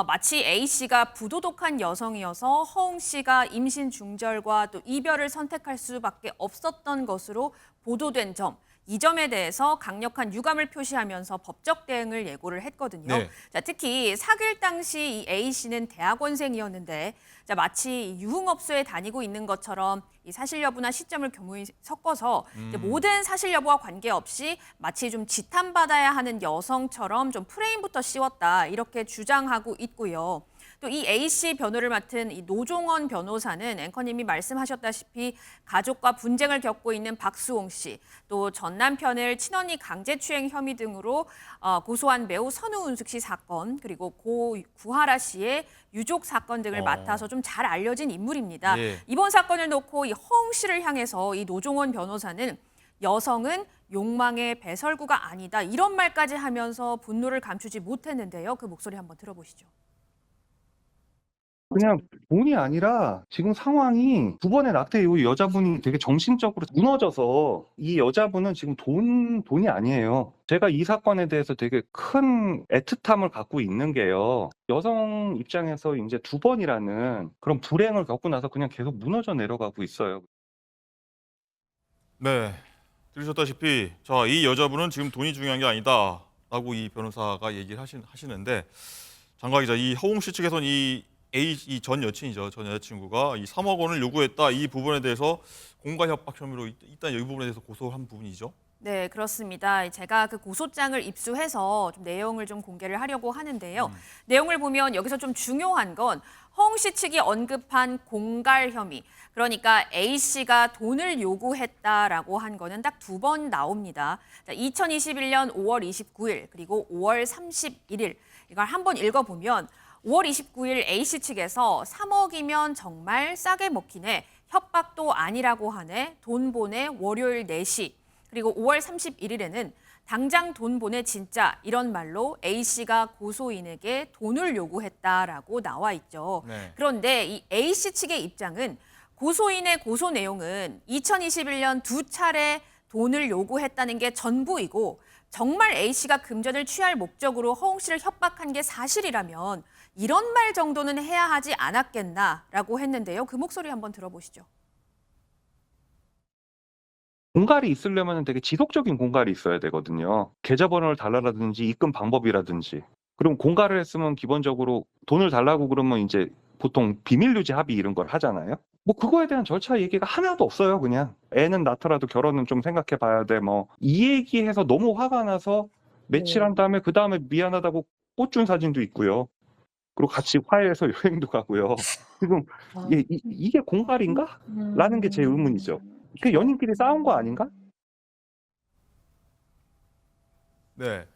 마치 A 씨가 부도덕한 여성이어서 허웅 씨가 임신 중절과 또 이별을 선택할 수밖에 없었던 것으로 보도된 점. 이 점에 대해서 강력한 유감을 표시하면서 법적 대응을 예고를 했거든요. 네. 자, 특히 사귈 당시 이 A 씨는 대학원생이었는데 자, 마치 유흥업소에 다니고 있는 것처럼 이 사실 여부나 시점을 교묘히 섞어서 이제 모든 사실 여부와 관계없이 마치 좀 지탄받아야 하는 여성처럼 좀 프레임부터 씌웠다 이렇게 주장하고 있고요. 또 이 A 씨 변호를 맡은 이 노종원 변호사는 앵커님이 말씀하셨다시피 가족과 분쟁을 겪고 있는 박수홍 씨, 또 전 남편을 친언니 강제추행 혐의 등으로 고소한 배우 선우은숙 씨 사건, 그리고 고 구하라 씨의 유족 사건 등을 맡아서 좀 잘 알려진 인물입니다. 예. 이번 사건을 놓고 이 허웅 씨를 향해서 이 노종원 변호사는 여성은 욕망의 배설구가 아니다 이런 말까지 하면서 분노를 감추지 못했는데요. 그 목소리 한번 들어보시죠. 그냥 돈이 아니라 지금 상황이 두 번의 낙태 이후 여자분이 되게 정신적으로 무너져서 이 여자분은 지금 돈이 아니에요. 제가 이 사건에 대해서 되게 큰 애틋함을 갖고 있는 게요. 여성 입장에서 이제 두 번이라는 그런 불행을 겪고 나서 그냥 계속 무너져 내려가고 있어요. 네, 들으셨다시피 자, 이 여자분은 지금 돈이 중요한 게 아니다라고 이 변호사가 얘기를 하시는데 장가 기자, 이 허웅 씨 측에서는 이 전 여친이죠. 전 여자친구가 이 3억 원을 요구했다. 이 부분에 대해서 공갈 협박 혐의로 일단 이 부분에 대해서 고소한 부분이죠. 네, 그렇습니다. 제가 그 고소장을 입수해서 좀 내용을 좀 공개를 하려고 하는데요. 내용을 보면 여기서 좀 중요한 건 허웅 씨 측이 언급한 공갈 혐의. 그러니까 A 씨가 돈을 요구했다라고 한 거는 딱 두 번 나옵니다. 2021년 5월 29일 그리고 5월 31일. 이걸 한번 읽어보면 5월 29일 A 씨 측에서 3억이면 정말 싸게 먹히네. 협박도 아니라고 하네. 돈 보내 월요일 4시. 그리고 5월 31일에는 당장 돈 보내 진짜 이런 말로 A씨가 고소인에게 돈을 요구했다라고 나와 있죠. 네. 그런데 이 A씨 측의 입장은 고소인의 고소 내용은 2021년 2차례 돈을 요구했다는 게 전부이고 정말 A씨가 금전을 취할 목적으로 허웅 씨를 협박한 게 사실이라면 이런 말 정도는 해야 하지 않았겠나라고 했는데요. 그 목소리 한번 들어보시죠. 공갈이 있으려면 되게 지속적인 공갈이 있어야 되거든요. 계좌번호를 달라라든지 입금 방법이라든지. 그럼 공갈을 했으면 기본적으로 돈을 달라고 그러면 이제 보통 비밀 유지 합의 이런 걸 하잖아요. 뭐 그거에 대한 절차 얘기가 하나도 없어요. 그냥 애는 낳더라도 결혼은 좀 생각해 봐야 돼. 뭐 이 얘기해서 너무 화가 나서 며칠 한 다음에 그 다음에 미안하다고 꽃 준 사진도 있고요. 그리고 같이 화해해서 여행도 가고요. 지금 이게 공갈인가? 라는 게 제 의문이죠. 그 연인끼리 싸운 거 아닌가? 네.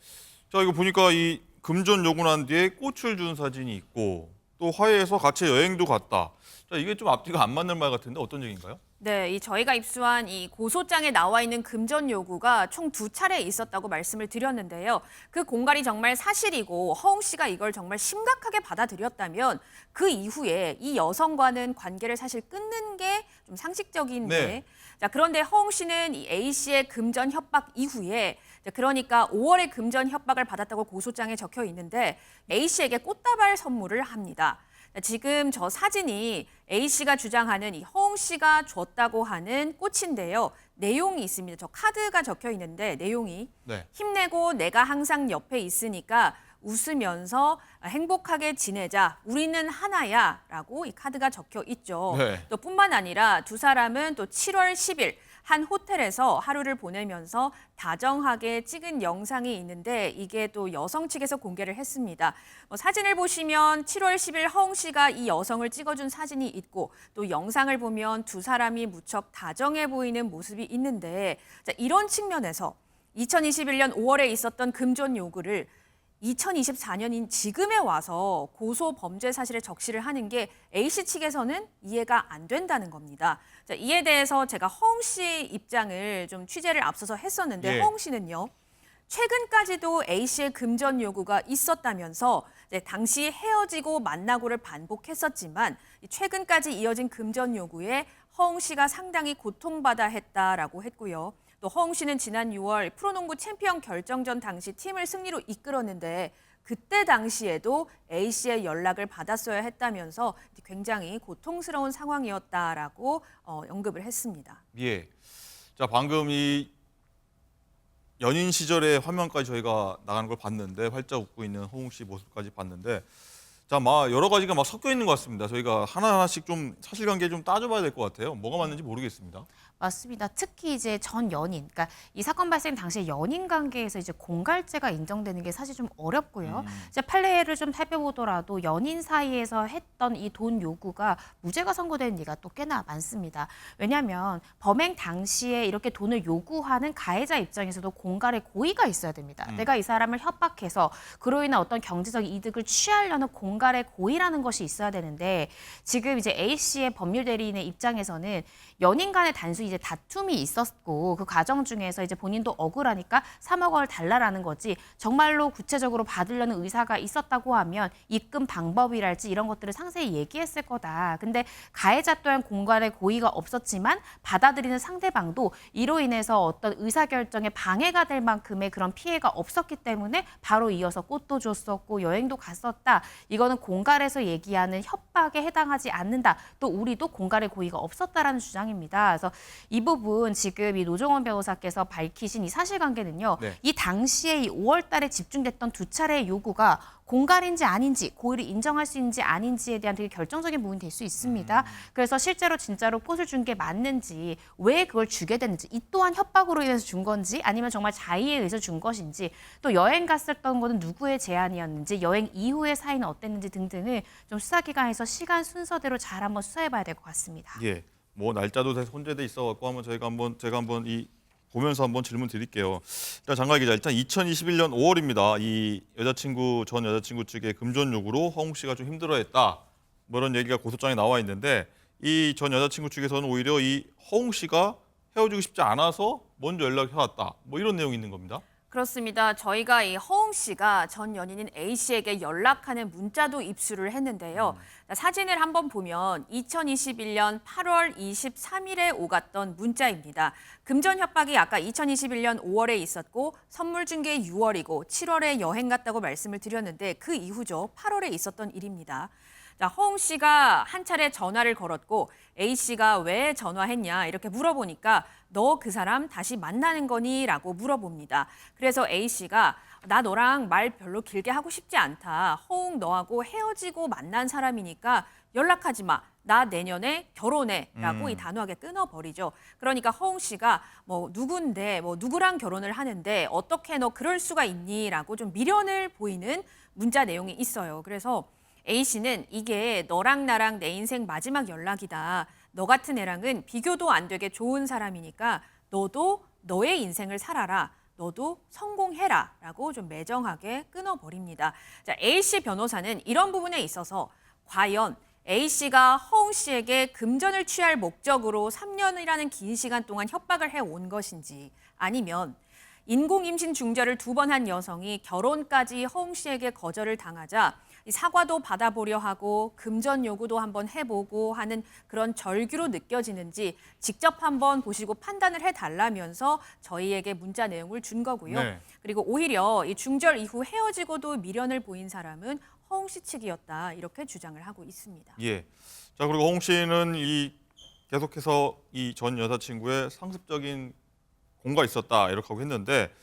자, 이거 보니까 이 금전 요구 난 뒤에 꽃을 준 사진이 있고 또 화해해서 같이 여행도 갔다. 자, 이게 좀 앞뒤가 안 맞는 말 같은데 어떤 얘기인가요? 네, 저희가 입수한 이 고소장에 나와 있는 금전 요구가 총 2차례 있었다고 말씀을 드렸는데요. 그 공갈이 정말 사실이고 허웅 씨가 이걸 정말 심각하게 받아들였다면 그 이후에 이 여성과는 관계를 사실 끊는 게 좀 상식적인데 네. 자, 그런데 허웅 씨는 이 A 씨의 금전 협박 이후에 그러니까 5월에 금전 협박을 받았다고 고소장에 적혀 있는데 A 씨에게 꽃다발 선물을 합니다. 지금 저 사진이 A 씨가 주장하는 이 허웅 씨가 줬다고 하는 꽃인데요. 내용이 있습니다. 저 카드가 적혀 있는데 내용이 네. 힘내고 내가 항상 옆에 있으니까 웃으면서 행복하게 지내자. 우리는 하나야. 라고 이 카드가 적혀 있죠. 네. 또 뿐만 아니라 두 사람은 또 7월 10일 한 호텔에서 하루를 보내면서 다정하게 찍은 영상이 있는데 이게 또 여성 측에서 공개를 했습니다. 사진을 보시면 7월 10일 허웅 씨가 이 여성을 찍어준 사진이 있고 또 영상을 보면 두 사람이 무척 다정해 보이는 모습이 있는데 자, 이런 측면에서 2021년 5월에 있었던 금전 요구를 2024년인 지금에 와서 고소 범죄 사실에 적시를 하는 게 A씨 측에서는 이해가 안 된다는 겁니다. 자, 이에 대해서 제가 허웅 씨 입장을 좀 취재를 앞서서 했었는데 예. 허웅 씨는요. 최근까지도 A씨의 금전 요구가 있었다면서 당시 헤어지고 만나고를 반복했었지만 최근까지 이어진 금전 요구에 허웅 씨가 상당히 고통받아 했다라고 했고요. 또 허웅 씨는 지난 6월 프로농구 챔피언 결정전 당시 팀을 승리로 이끌었는데 그때 당시에도 A씨의 연락을 받았어야 했다면서 굉장히 고통스러운 상황이었다라고 언급을 했습니다. 예. 자, 방금 이 연인 시절의 화면까지 저희가 나가는 걸 봤는데 활짝 웃고 있는 허웅 씨 모습까지 봤는데 자, 막 여러 가지가 막 섞여 있는 것 같습니다. 저희가 하나하나씩 좀 사실관계 좀 따져봐야 될 것 같아요. 뭐가 맞는지 모르겠습니다. 맞습니다. 특히 이제 전 연인, 그러니까 이 사건 발생 당시에 연인 관계에서 이제 공갈죄가 인정되는 게 사실 좀 어렵고요. 이제 판례를 좀 살펴보더라도 연인 사이에서 했던 이 돈 요구가 무죄가 선고된 예가 또 꽤나 많습니다. 왜냐하면 범행 당시에 이렇게 돈을 요구하는 가해자 입장에서도 공갈의 고의가 있어야 됩니다. 내가 이 사람을 협박해서 그로 인한 어떤 경제적 이득을 취하려는 공갈의 고의라는 것이 있어야 되는데 지금 이제 A 씨의 법률 대리인의 입장에서는 연인 간의 단순히 이제 다툼이 있었고 그 과정 중에서 이제 본인도 억울하니까 3억 원을 달라라는 거지 정말로 구체적으로 받으려는 의사가 있었다고 하면 입금 방법이랄지 이런 것들을 상세히 얘기했을 거다. 근데 가해자 또한 공갈의 고의가 없었지만 받아들이는 상대방도 이로 인해서 어떤 의사결정에 방해가 될 만큼의 그런 피해가 없었기 때문에 바로 이어서 꽃도 줬었고 여행도 갔었다. 이거는 공갈에서 얘기하는 협박에 해당하지 않는다. 또 우리도 공갈의 고의가 없었다라는 주장입니다. 그래서 이 부분 지금 이 노정원 변호사께서 밝히신 이 사실관계는요. 네. 이 당시에 이 5월 달에 집중됐던 두 차례의 요구가 공갈인지 아닌지, 고의를 인정할 수 있는지 아닌지에 대한 되게 결정적인 부분이 될 수 있습니다. 그래서 실제로 진짜로 꽃을 준 게 맞는지, 왜 그걸 주게 됐는지, 이 또한 협박으로 인해서 준 건지, 아니면 정말 자의에 의해서 준 것인지, 또 여행 갔었던 거는 누구의 제안이었는지, 여행 이후의 사이는 어땠는지 등등을 좀 수사기관에서 시간 순서대로 잘 한번 수사해봐야 될 것 같습니다. 예. 뭐 날짜도 다 손재돼 있어갖고 한번 제가 한번 이 보면서 한번 질문 드릴게요. 일단 장관 기자, 일단 2021년 5월입니다. 이 전 여자친구 측의 금전 요구로 허웅 씨가 좀 힘들어했다. 뭐 이런 얘기가 고소장에 나와 있는데 이 전 여자친구 측에서는 오히려 이 허웅 씨가 헤어지고 싶지 않아서 먼저 연락이 왔다. 뭐 이런 내용이 있는 겁니다. 그렇습니다. 저희가 이 허웅 씨가 전 연인인 A 씨에게 연락하는 문자도 입수를 했는데요. 자, 사진을 한번 보면 2021년 8월 23일에 오갔던 문자입니다. 금전 협박이 아까 2021년 5월에 있었고 선물 준 게 6월이고 7월에 여행 갔다고 말씀을 드렸는데 그 이후죠. 8월에 있었던 일입니다. 자, 허웅 씨가 한 차례 전화를 걸었고 A 씨가 왜 전화했냐 이렇게 물어보니까 너 그 사람 다시 만나는 거니? 라고 물어봅니다. 그래서 A 씨가 나 너랑 말 별로 길게 하고 싶지 않다. 허웅 너하고 헤어지고 만난 사람이니까 연락하지 마. 나 내년에 결혼해. 라고 이 단호하게 끊어버리죠. 그러니까 허웅 씨가 뭐 누군데 뭐 누구랑 결혼을 하는데 어떻게 너 그럴 수가 있니? 라고 좀 미련을 보이는 문자 내용이 있어요. 그래서 A 씨는 이게 너랑 나랑 내 인생 마지막 연락이다. 너 같은 애랑은 비교도 안 되게 좋은 사람이니까 너도 너의 인생을 살아라. 너도 성공해라. 라고 좀 매정하게 끊어버립니다. 자, A 씨 변호사는 이런 부분에 있어서 과연 A 씨가 허웅 씨에게 금전을 취할 목적으로 3년이라는 긴 시간 동안 협박을 해온 것인지 아니면 인공임신 중절을 2번 한 여성이 결혼까지 허웅 씨에게 거절을 당하자 사과도 받아보려 하고 금전 요구도 한번 해보고 하는 그런 절규로 느껴지는지 직접 한번 보시고 판단을 해달라면서 저희에게 문자 내용을 준 거고요. 네. 그리고 오히려 이 중절 이후 헤어지고도 미련을 보인 사람은 허웅 씨 측이었다 이렇게 주장을 하고 있습니다. 예. 자, 그리고 허웅 씨는 계속해서 이 전 여자친구의 상습적인 공가 있었다 이렇게 하고 했는데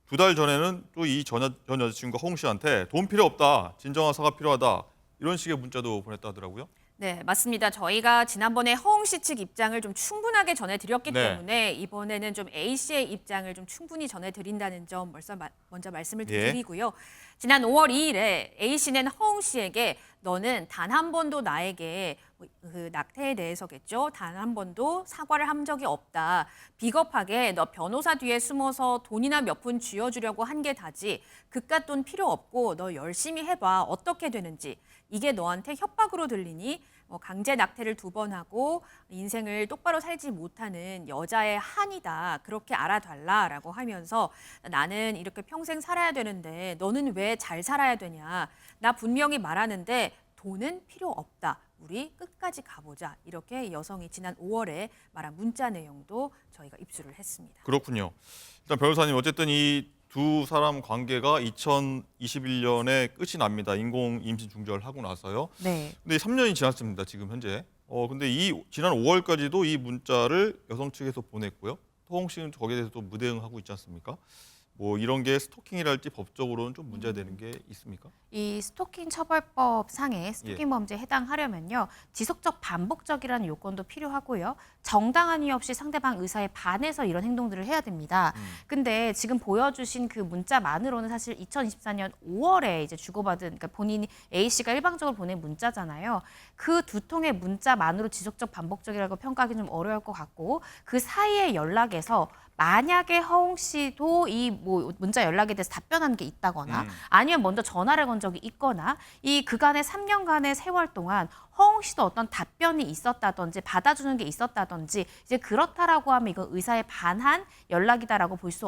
2달 전에는 또 이 전 여자친구가 허웅 씨한테 돈 필요 없다, 진정한 사과 필요하다 이런 식의 문자도 보냈다 하더라고요. 네, 맞습니다. 저희가 지난번에 허웅 씨 측 입장을 좀 충분하게 전해드렸기 네. 때문에 이번에는 좀 A 씨의 입장을 좀 충분히 전해드린다는 점 먼저 말씀을 드리고요. 지난 5월 2일에 A 씨는 허웅 씨에게 너는 단 한 번도 나에게 그 낙태에 대해서겠죠. 단 한 번도 사과를 한 적이 없다. 비겁하게 너 변호사 뒤에 숨어서 돈이나 몇 푼 쥐어주려고 한 게 다지. 그깟 돈 필요 없고 너 열심히 해봐. 어떻게 되는지. 이게 너한테 협박으로 들리니 강제 낙태를 2번 하고 인생을 똑바로 살지 못하는 여자의 한이다. 그렇게 알아달라라고 하면서 나는 이렇게 평생 살아야 되는데 너는 왜 잘 살아야 되냐. 나 분명히 말하는데 돈은 필요 없다. 우리 끝까지 가보자. 이렇게 여성이 지난 5월에 말한 문자 내용도 저희가 입수를 했습니다. 그렇군요. 일단 변호사님 어쨌든 이 두 사람 관계가 2021년에 끝이 납니다. 인공 임신 중절하고 나서요. 네. 근데 3년이 지났습니다. 지금 현재. 근데 지난 5월까지도 이 문자를 여성 측에서 보냈고요. 허웅 씨는 거기에 대해서 또 무대응하고 있지 않습니까? 뭐 이런 게 스토킹이랄지 법적으로는 좀 문제되는 게 있습니까? 이 스토킹 처벌법 상에 스토킹 범죄에 해당하려면요. 지속적 반복적이라는 요건도 필요하고요. 정당한 이유 없이 상대방 의사에 반해서 이런 행동들을 해야 됩니다. 근데 지금 보여주신 그 문자만으로는 사실 2024년 5월에 이제 주고받은 그러니까 본인이 A 씨가 일방적으로 보낸 문자잖아요. 그 2통의 문자만으로 지속적 반복적이라고 평가하기 좀 어려울 것 같고 그 사이의 연락에서 만약에 허웅 씨도 이 뭐 문자 연락에 대해서 답변하는 게 있다거나 아니면 먼저 전화를 건 적이 있거나 이 그간의 3년간의 세월 동안 허웅 씨도 어떤 답변이 있었다든지 받아주는 게 있었다든지 이제 그렇다라고 하면 이건 의사에 반한 연락이다라고 볼 수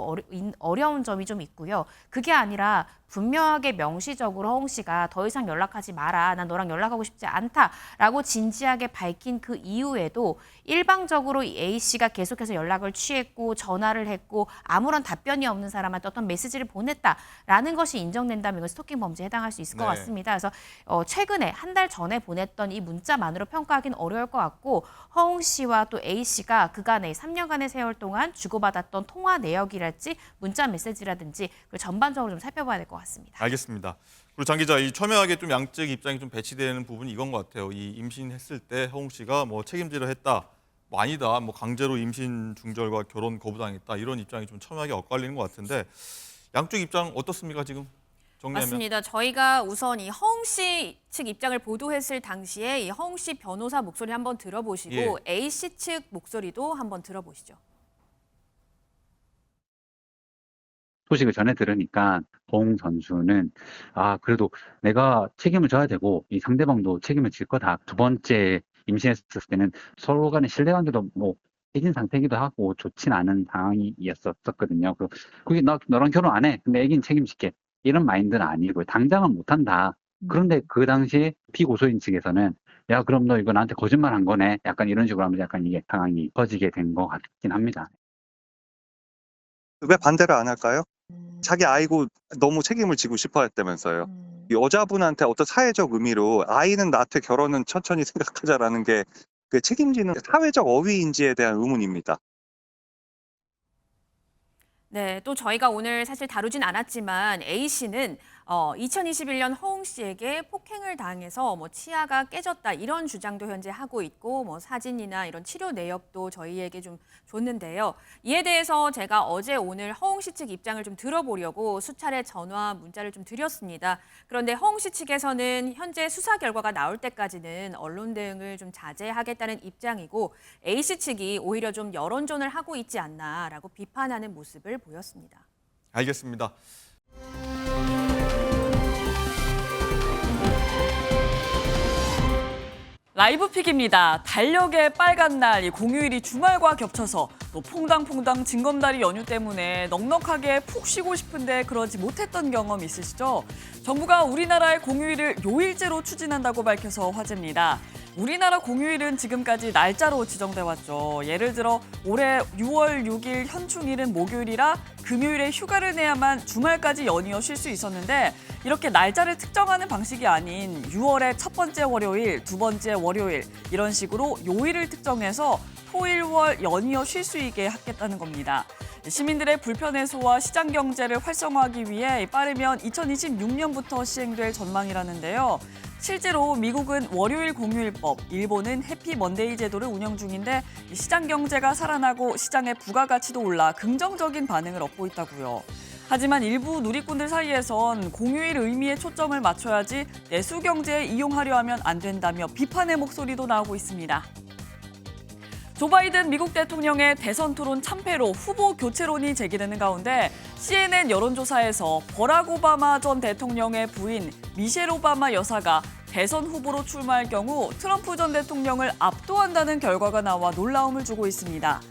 어려운 점이 좀 있고요. 그게 아니라 분명하게 명시적으로 허웅 씨가 더 이상 연락하지 마라. 난 너랑 연락하고 싶지 않다라고 진지하게 밝힌 그 이후에도 일방적으로 A 씨가 계속해서 연락을 취했고 전화를 했고 아무런 답변이 없는 사람한테 어떤 메시지를 보냈다라는 것이 인정된다면 이건 스토킹 범죄에 해당할 수 있을 것 같습니다. 그래서 최근에 한 달 전에 보냈던 이 문자만으로 평가하기는 어려울 것 같고 허웅 씨와 또 A 씨가 그간의 3년간의 세월 동안 주고받았던 통화 내역이랄지 문자 메시지라든지 그걸 전반적으로 좀 살펴봐야 될 것 같습니다. 알겠습니다. 그리고 장 기자, 이 첨예하게 좀 양측 입장이 좀 배치되는 부분이 이건 것 같아요. 이 임신했을 때 허웅 씨가 뭐 책임지려 했다, 뭐 아니다, 뭐 강제로 임신 중절과 결혼 거부당했다 이런 입장이 좀 첨예하게 엇갈리는 것 같은데 양쪽 입장 어떻습니까 지금? 정리하면. 맞습니다. 저희가 우선 이 허웅 씨 측 입장을 보도했을 당시에 이 허웅 씨 변호사 목소리 한번 들어보시고 A 씨 측 목소리도 한번 들어보시죠. 소식을 전해 들으니까 허웅 선수는 그래도 내가 책임을 져야 되고 이 상대방도 책임을 질 거다. 2번째 임신했을 때는 서로 간의 신뢰관계도 뭐 해진 상태이기도 하고 좋진 않은 상황이었었거든요. 그게 너랑 결혼 안 해. 근데 애기는 책임질게. 이런 마인드는 아니고요. 당장은 못한다. 그런데 그 당시에 피고소인 측에서는 야, 그럼 너 이거 나한테 거짓말 한 거네. 약간 이런 식으로 하면서 약간 이게 상황이 커지게 된 것 같긴 합니다. 왜 반대를 안 할까요? 자기 아이고 너무 책임을 지고 싶어 했다면서요. 여자분한테 어떤 사회적 의미로 아이는 낳되 결혼은 천천히 생각하자라는 게 그 책임지는 사회적 어휘인지에 대한 의문입니다. 네, 또 저희가 오늘 사실 다루진 않았지만 A씨는 2021년 허웅 씨에게 폭행을 당해서 치아가 깨졌다 이런 주장도 현재 하고 있고 사진이나 이런 치료 내역도 저희에게 좀 줬는데요. 이에 대해서 제가 어제 오늘 허웅 씨 측 입장을 좀 들어보려고 수차례 전화 문자를 좀 드렸습니다. 그런데 허웅 씨 측에서는 현재 수사 결과가 나올 때까지는 언론 대응을 좀 자제하겠다는 입장이고 A씨 측이 오히려 좀 여론전을 하고 있지 않나라고 비판하는 모습을 보였습니다. 알겠습니다. 라이브픽입니다. 달력의 빨간 날, 이 공휴일이 주말과 겹쳐서 또 퐁당퐁당 징검다리 연휴 때문에 넉넉하게 푹 쉬고 싶은데 그러지 못했던 경험 있으시죠? 정부가 우리나라의 공휴일을 요일제로 추진한다고 밝혀서 화제입니다. 우리나라 공휴일은 지금까지 날짜로 지정돼 왔죠. 예를 들어 올해 6월 6일 현충일은 목요일이라 금요일에 휴가를 내야만 주말까지 연이어 쉴 수 있었는데 이렇게 날짜를 특정하는 방식이 아닌 6월의 첫 번째 월요일, 두 번째 월요일 이런 식으로 요일을 특정해서 토일, 월 연이어 쉴 수 있게 하겠다는 겁니다. 시민들의 불편 해소와 시장 경제를 활성화하기 위해 빠르면 2026년부터 시행될 전망이라는데요. 실제로 미국은 월요일 공휴일법, 일본은 해피 먼데이 제도를 운영 중인데 시장 경제가 살아나고 시장의 부가가치도 올라 긍정적인 반응을 얻고 있다고요. 하지만 일부 누리꾼들 사이에선 공휴일 의미에 초점을 맞춰야지 내수 경제에 이용하려 하면 안 된다며 비판의 목소리도 나오고 있습니다. 조 바이든 미국 대통령의 대선 토론 참패로 후보 교체론이 제기되는 가운데 CNN 여론조사에서 버락 오바마 전 대통령의 부인 미셸 오바마 여사가 대선 후보로 출마할 경우 트럼프 전 대통령을 압도한다는 결과가 나와 놀라움을 주고 있습니다.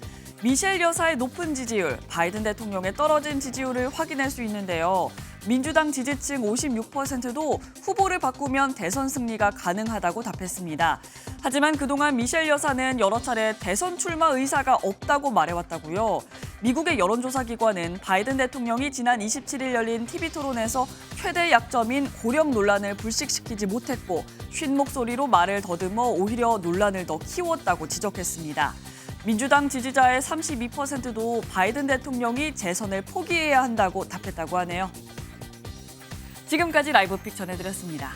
미셸 여사의 높은 지지율, 바이든 대통령의 떨어진 지지율을 확인할 수 있는데요. 민주당 지지층 56%도 후보를 바꾸면 대선 승리가 가능하다고 답했습니다. 하지만 그동안 미셸 여사는 여러 차례 대선 출마 의사가 없다고 말해왔다고요. 미국의 여론조사 기관은 바이든 대통령이 지난 27일 열린 TV토론에서 최대 약점인 고령 논란을 불식시키지 못했고 쉰 목소리로 말을 더듬어 오히려 논란을 더 키웠다고 지적했습니다. 민주당 지지자의 32%도 바이든 대통령이 재선을 포기해야 한다고 답했다고 하네요. 지금까지 라이브픽 전해드렸습니다.